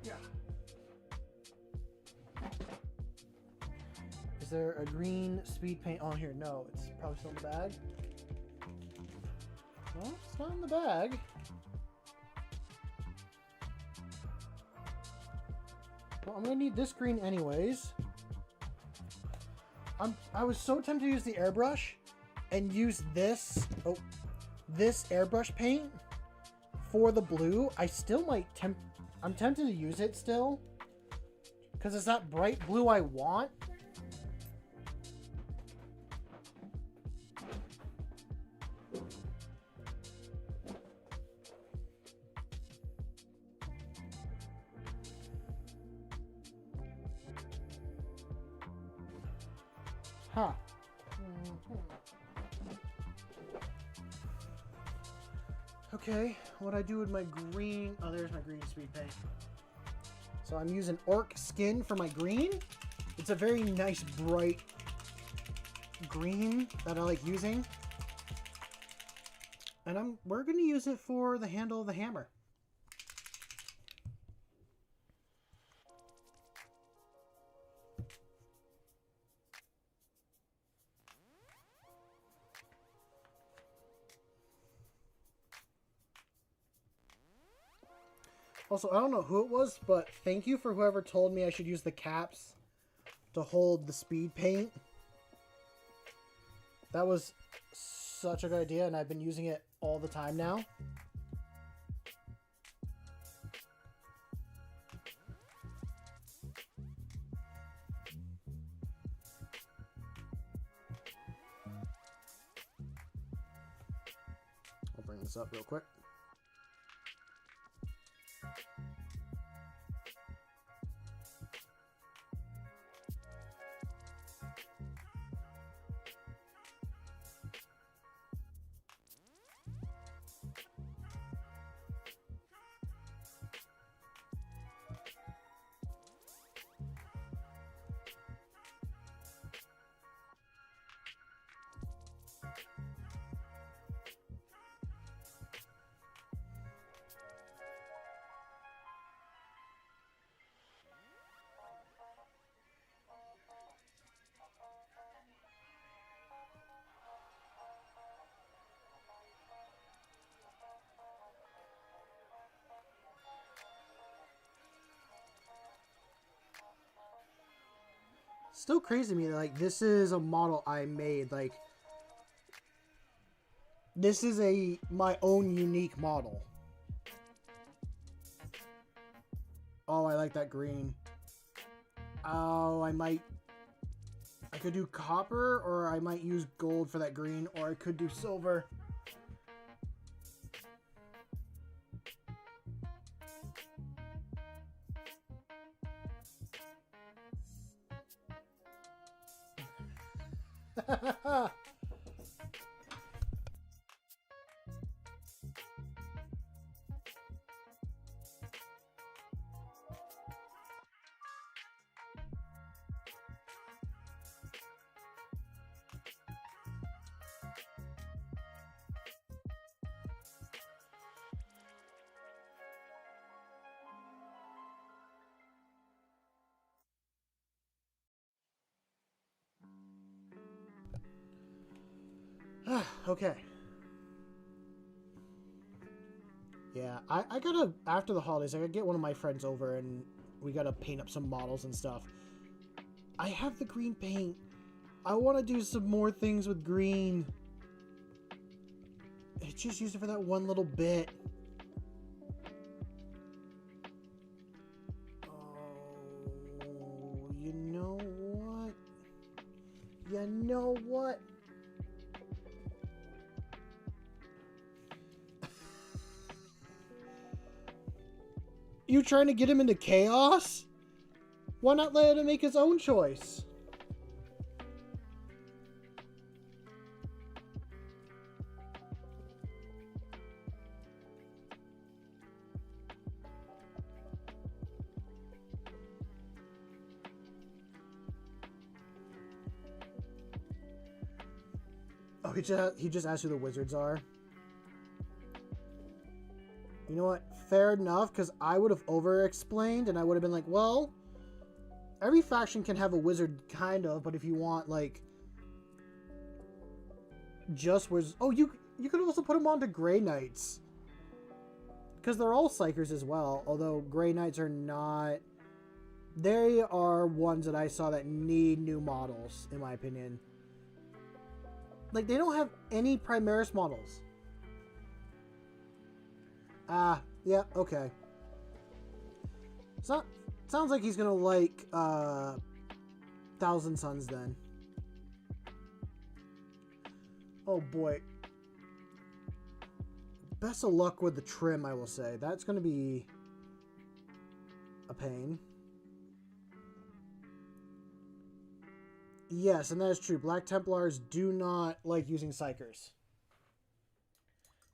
Yeah. Is there a green speed paint on here? No, it's probably still in the bag. Well, it's not in the bag. Well, I'm gonna need this green anyways. I was so tempted to use the airbrush and use this airbrush paint for the blue. I still might I'm tempted to use it still, because it's that bright blue I want. Huh. Okay, what I do with my green... Oh, there's my green speed paint. So I'm using orc skin for my green. It's a very nice, bright green that I like using. And we're going to use it for the handle of the hammer. Also, I don't know who it was, but thank you for whoever told me I should use the caps to hold the speed paint. That was such a good idea, and I've been using it all the time now. I'll bring this up real quick. Still crazy to me, like, this is a model I made, like, this is my own unique model. Oh, I like that green. Oh, I could do copper, or I might use gold for that green, or I could do silver. Okay. Yeah, I gotta, after the holidays, I gotta get one of my friends over and we gotta paint up some models and stuff. I have the green paint. I want to do some more things with green. I just used it for that one little bit. Oh, you know what? You know what? You trying to get him into chaos? Why not let him make his own choice? Oh, he just asked who the wizards are. You know what? Fair enough, because I would have over-explained, and I would have been like, well, every faction can have a wizard, kind of, but if you want, like, just wizards... Oh, you could also put them onto Grey Knights. Because they're all Psychers as well, although Grey Knights are not... They are ones that I saw that need new models, in my opinion. Like, they don't have any Primaris models. Ah, yeah, okay. So, sounds like he's gonna like, Thousand Suns then. Oh boy. Best of luck with the trim, I will say. That's gonna be a pain. Yes, and that is true. Black Templars do not like using Psychers.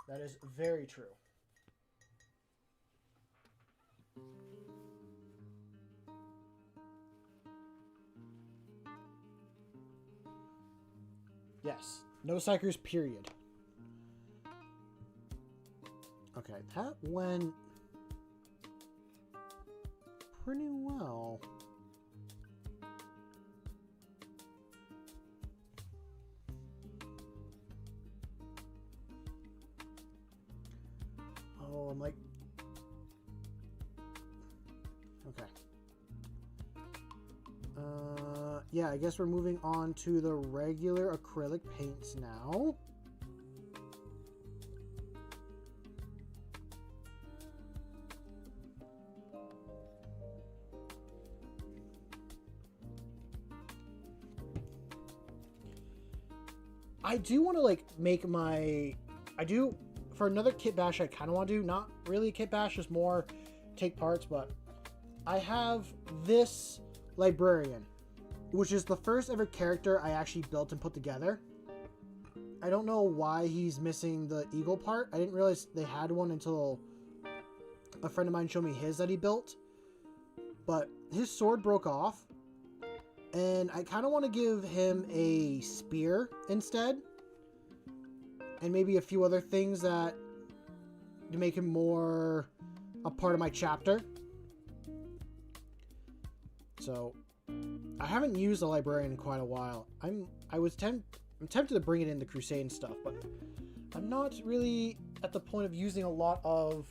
That is very true. Yes. No Psychers, period. Okay, that went pretty well. Oh, I'm like... Okay. Yeah, I guess we're moving on to the regular acrylic paints now. I do want to, like, make my... I do... For another kit bash, I kind of want to do... Not really a kit bash, just more take parts, but... I have this librarian, which is the first ever character I actually built and put together. I don't know why he's missing the eagle part. I didn't realize they had one until a friend of mine showed me his that he built. But his sword broke off. And I kind of want to give him a spear instead. And maybe a few other things that to make him more a part of my chapter. So, I haven't used the librarian in quite a while. I'm tempted to bring it into Crusade and stuff, but I'm not really at the point of using a lot of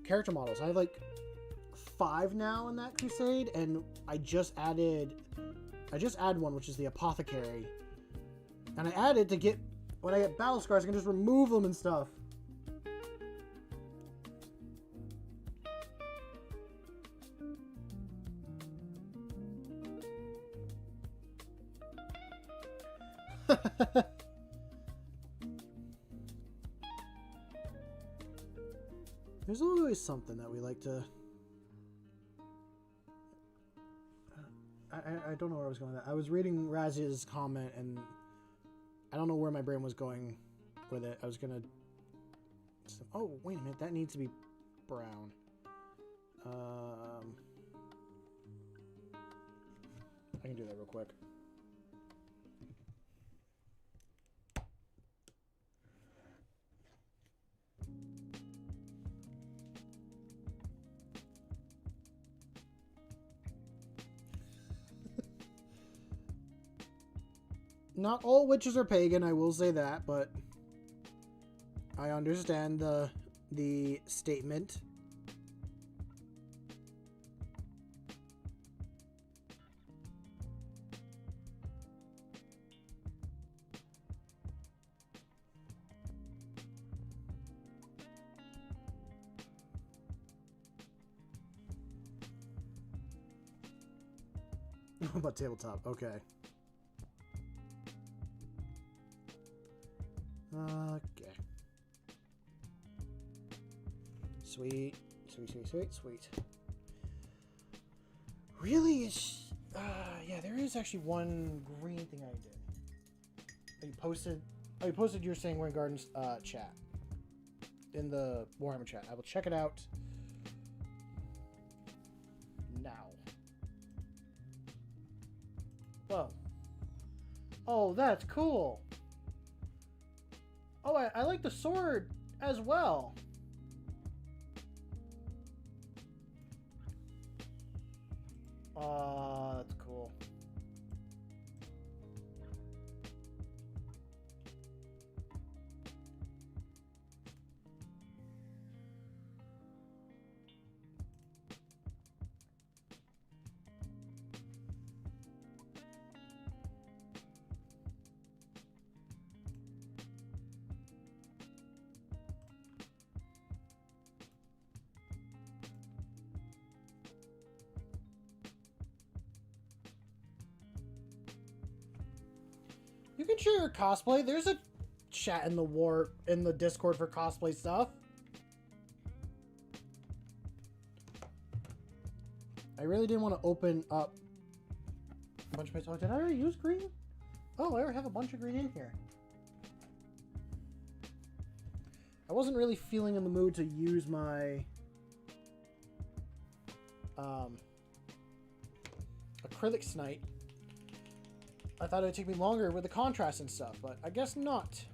character models. I have like 5 now in that Crusade, and I just added I just add one, which is the Apothecary. And I add it to get, when I get battle scars, I can just remove them and stuff. There's always something that we like to... I don't know where I was going with that. I was reading Raz's comment, and I don't know where my brain was going with it. I was going to... Oh, wait a minute. That needs to be brown. I can do that real quick. Not all witches are pagan, I will say that, but I understand the statement. About tabletop, okay. Okay. Sweet. Sweet, sweet, sweet, sweet. Really? Yeah, there is actually one green thing I did. Oh, you posted... Oh, you posted your Sanguine Gardens chat. In the Warhammer chat. I will check it out now. Whoa. Oh, that's cool. Oh, I like the sword as well. That's cool. You can share your cosplay. There's a chat in the Discord for cosplay stuff. I really didn't want to open up a bunch of my... Oh, did I already use green? Oh, I already have a bunch of green in here. I wasn't really feeling in the mood to use my acrylic snipe. I thought it would take me longer with the contrast and stuff, but I guess not. So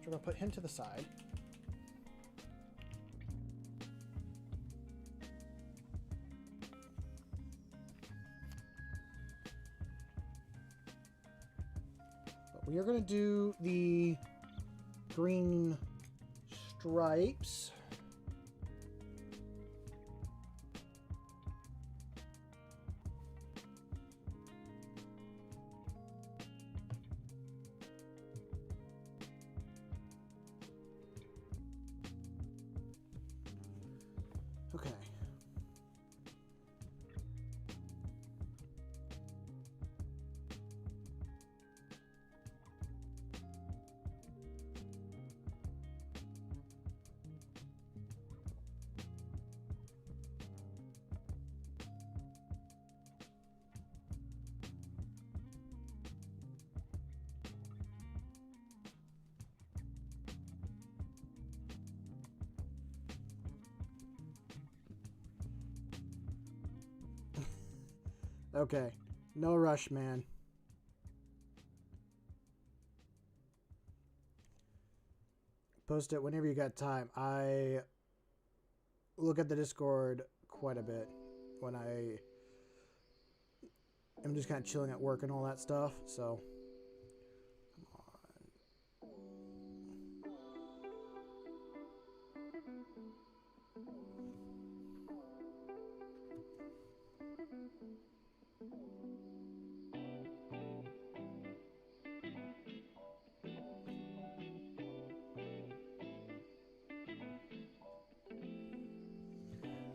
we're going to put him to the side. But we are going to do the green stripes. Okay. Okay. No rush, man. Post it whenever you got time. I look at the Discord quite a bit when I am just kind of chilling at work and all that stuff, so...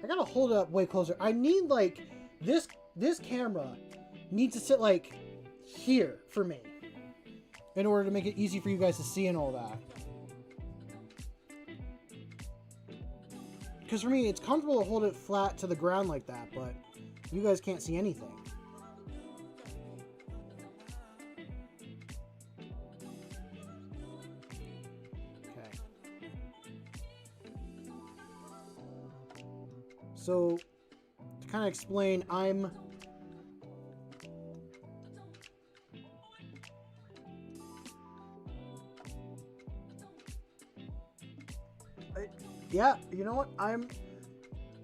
I gotta hold it up way closer. I need like this camera needs to sit like here for me in order to make it easy for you guys to see and all that. Because for me, it's comfortable to hold it flat to the ground like that, but you guys can't see anything. Okay. So, to kind of explain, yeah, you know what? I'm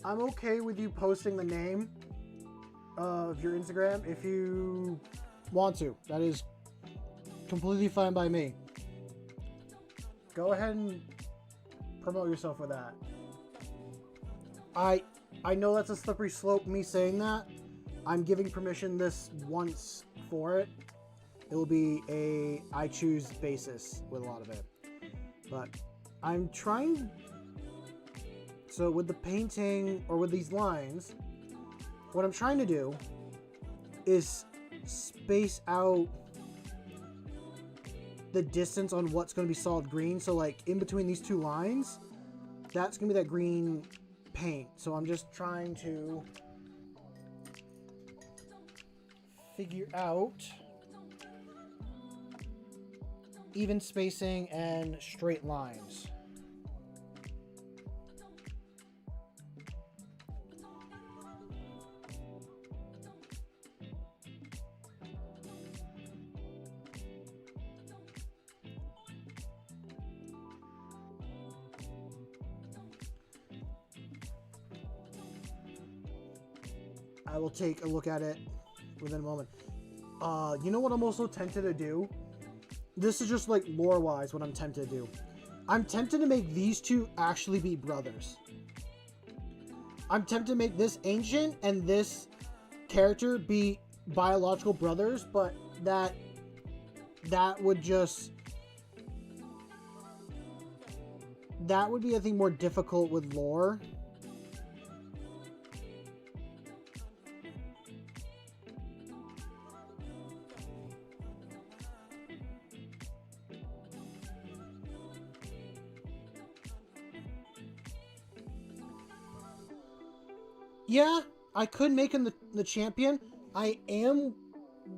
okay with you posting the name of your Instagram if you want to. That is completely fine by me. Go ahead and promote yourself with that. I know that's a slippery slope, me saying that. I'm giving permission this once for it. It will be a I choose basis with a lot of it. But I'm trying... So with the painting, or with these lines, what I'm trying to do is space out the distance on what's going to be solid green. So like in between these two lines, that's going to be that green paint. So I'm just trying to figure out even spacing and straight lines. I will take a look at it within a moment. You know what I'm also tempted to do? This is just like lore-wise what I'm tempted to do. I'm tempted to make these two actually be brothers. I'm tempted to make this ancient and this character be biological brothers, but that would just... That would be, I think, more difficult with lore. Yeah, I could make him the champion. I am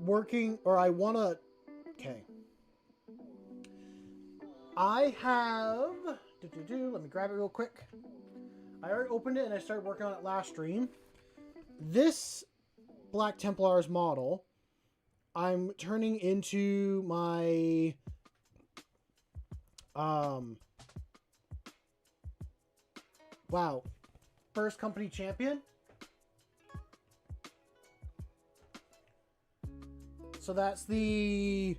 working, or I want to... Okay. I have... Let me grab it real quick. I already opened it and I started working on it last stream. This Black Templar's model, I'm turning into my... Wow. First company champion. So that's the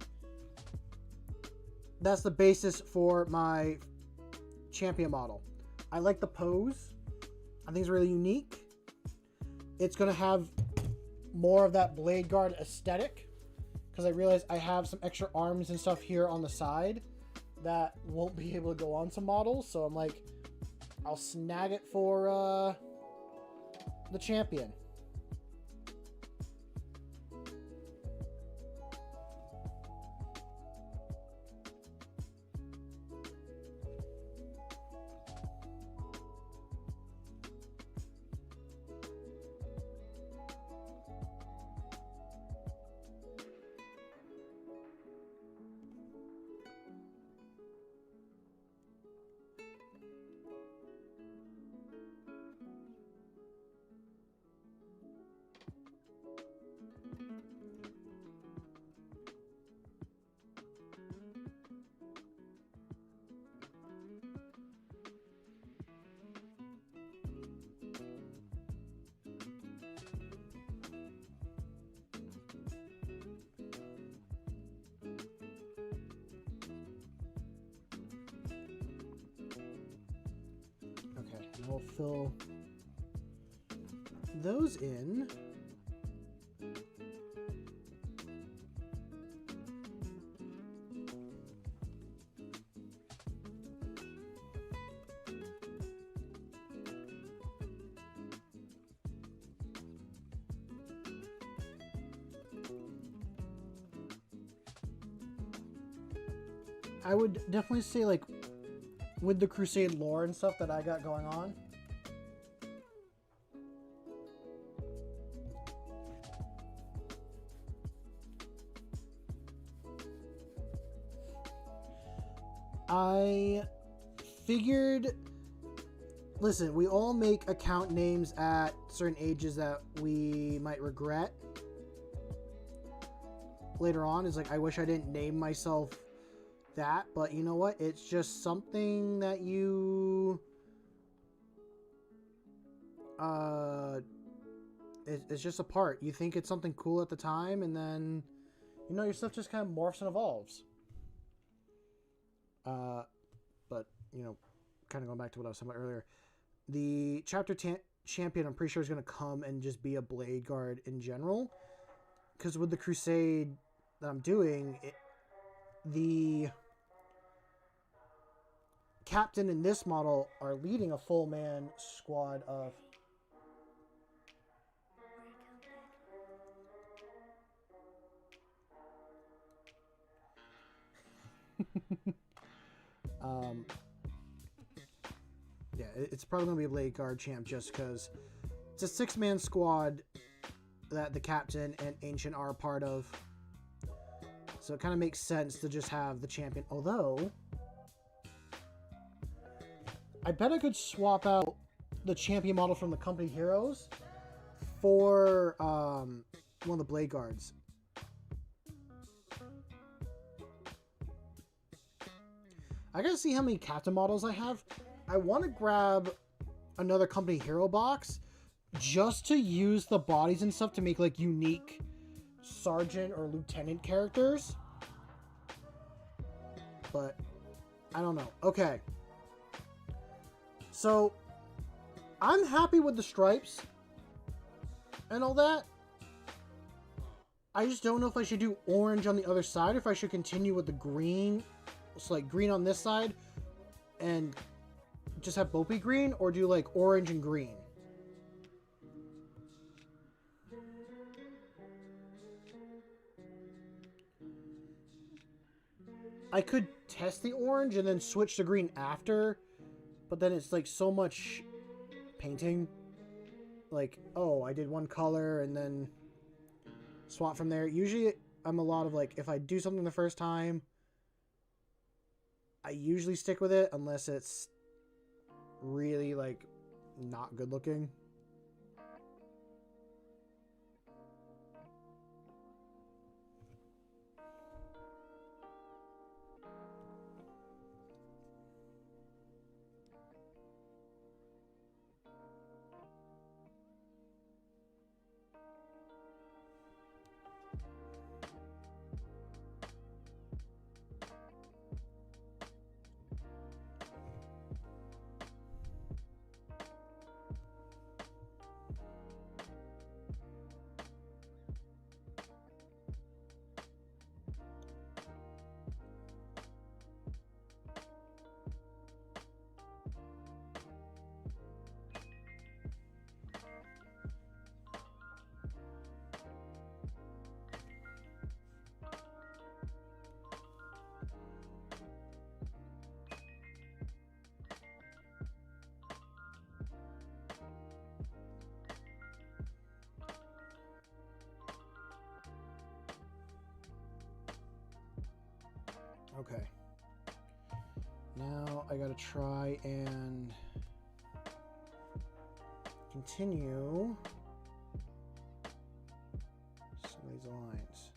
basis for my champion model. I like the pose. I think it's really unique. It's going to have more of that blade guard aesthetic, because I realize I have some extra arms and stuff here on the side that won't be able to go on some models. So I'm like, I'll snag it for the champion. We'll fill those in. I would definitely say, like, with the Crusade lore and stuff that I got going on, I figured, listen, we all make account names at certain ages that we might regret later on. Is like, I wish I didn't name myself that, but you know what? It's just something that you, it's just a part. You think it's something cool at the time, and then, you know, your stuff just kind of morphs and evolves. But, you know, kind of going back to what I was talking about earlier, the chapter champion, I'm pretty sure, is going to come and just be a blade guard in general. Because with the Crusade that I'm doing, the captain in this model are leading a full man squad of... yeah, it's probably going to be a blade guard champ just because it's a 6-man squad that the captain and Ancient are a part of. So it kind of makes sense to just have the champion. Although, I bet I could swap out the champion model from the company heroes for one of the blade guards. I gotta see how many captain models I have. I want to grab another company hero box just to use the bodies and stuff to make like unique sergeant or lieutenant characters. But I don't know. Okay. So I'm happy with the stripes and all that. I just don't know if I should do orange on the other side or if I should continue with the green. So like green on this side and just have both be green, or do like orange and green. I could test the orange and then switch to green after, but then it's like so much painting. Like, oh, I did one color and then swap from there. Usually I'm a lot of like, if I do something the first time, I usually stick with it unless it's really like not good looking. Okay. Now I gotta try and continue some of these lines.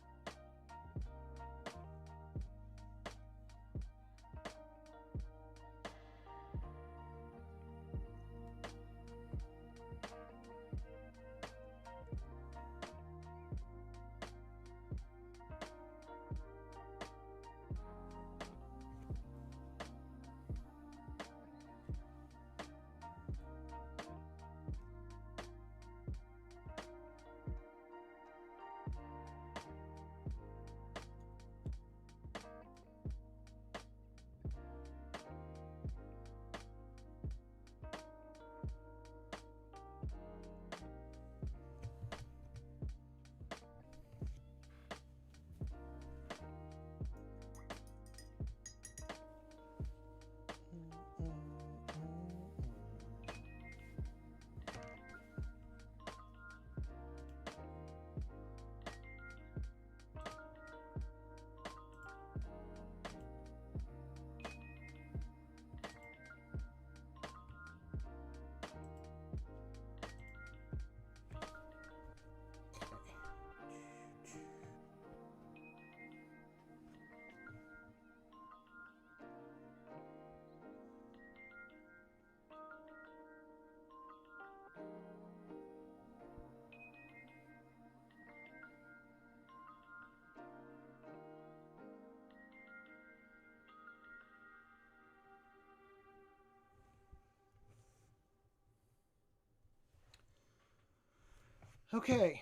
Okay,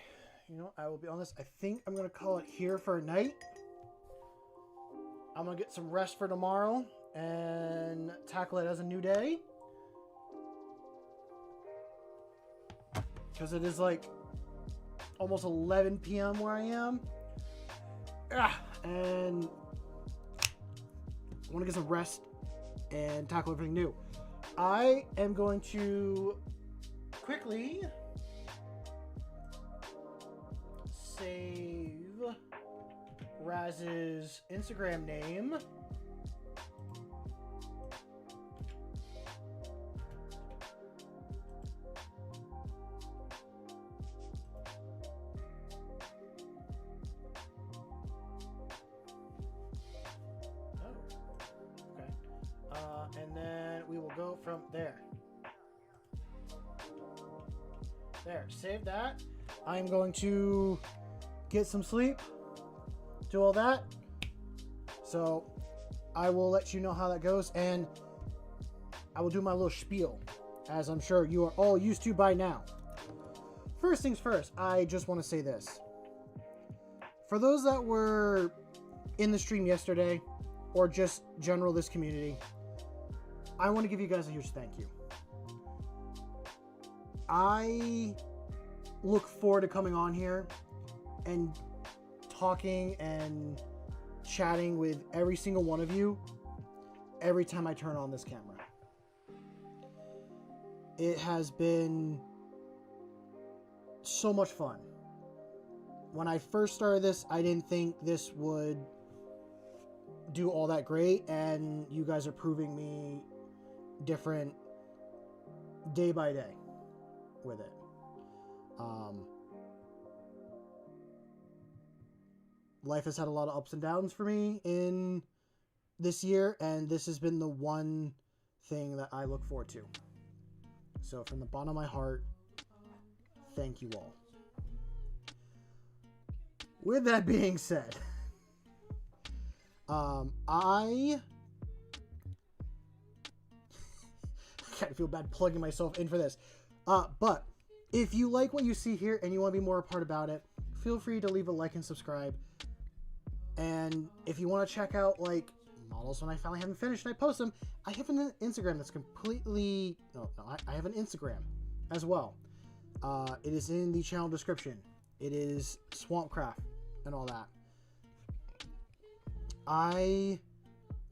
you know, I will be honest. I think I'm going to call it here for a night. I'm going to get some rest for tomorrow and tackle it as a new day. Because it is like almost 11 p.m. where I am. And I want to get some rest and tackle everything new. I am going to quickly save Raz's Instagram name. And then we will go from there. There, save that. I'm going to get some sleep, do all that. So I will let you know how that goes, and I will do my little spiel, as I'm sure you are all used to by now. First things first, I just want to say this. For those that were in the stream yesterday, or just general this community, I want to give you guys a huge thank you. I look forward to coming on here and talking and chatting with every single one of you every time I turn on this camera. It has been so much fun. When I first started this, I didn't think this would do all that great, and you guys are proving me different day by day with it. Life has had a lot of ups and downs for me in this year, and this has been the one thing that I look forward to. So from the bottom of my heart, thank you all. With that being said, I kind of feel bad plugging myself in for this. But if you like what you see here and you want to be more a part about it, feel free to leave a like and subscribe. And if you want to check out like models when I finally have them finished and I post them, I have an Instagram that's completely... I have an Instagram as well. It is in the channel description. It is Swampcraft and all that. I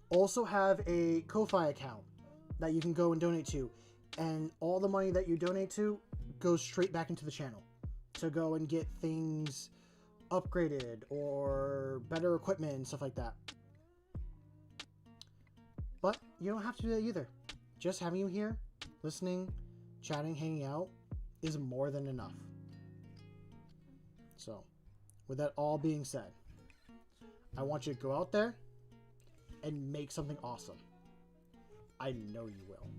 also have a Ko-Fi account that you can go and donate to, and all the money that you donate to goes straight back into the channel to go and get things upgraded or better equipment and stuff like that. But you don't have to do that either. Just having you here, listening, chatting, hanging out is more than enough. So, with that all being said, I want you to go out there and make something awesome. I know you will.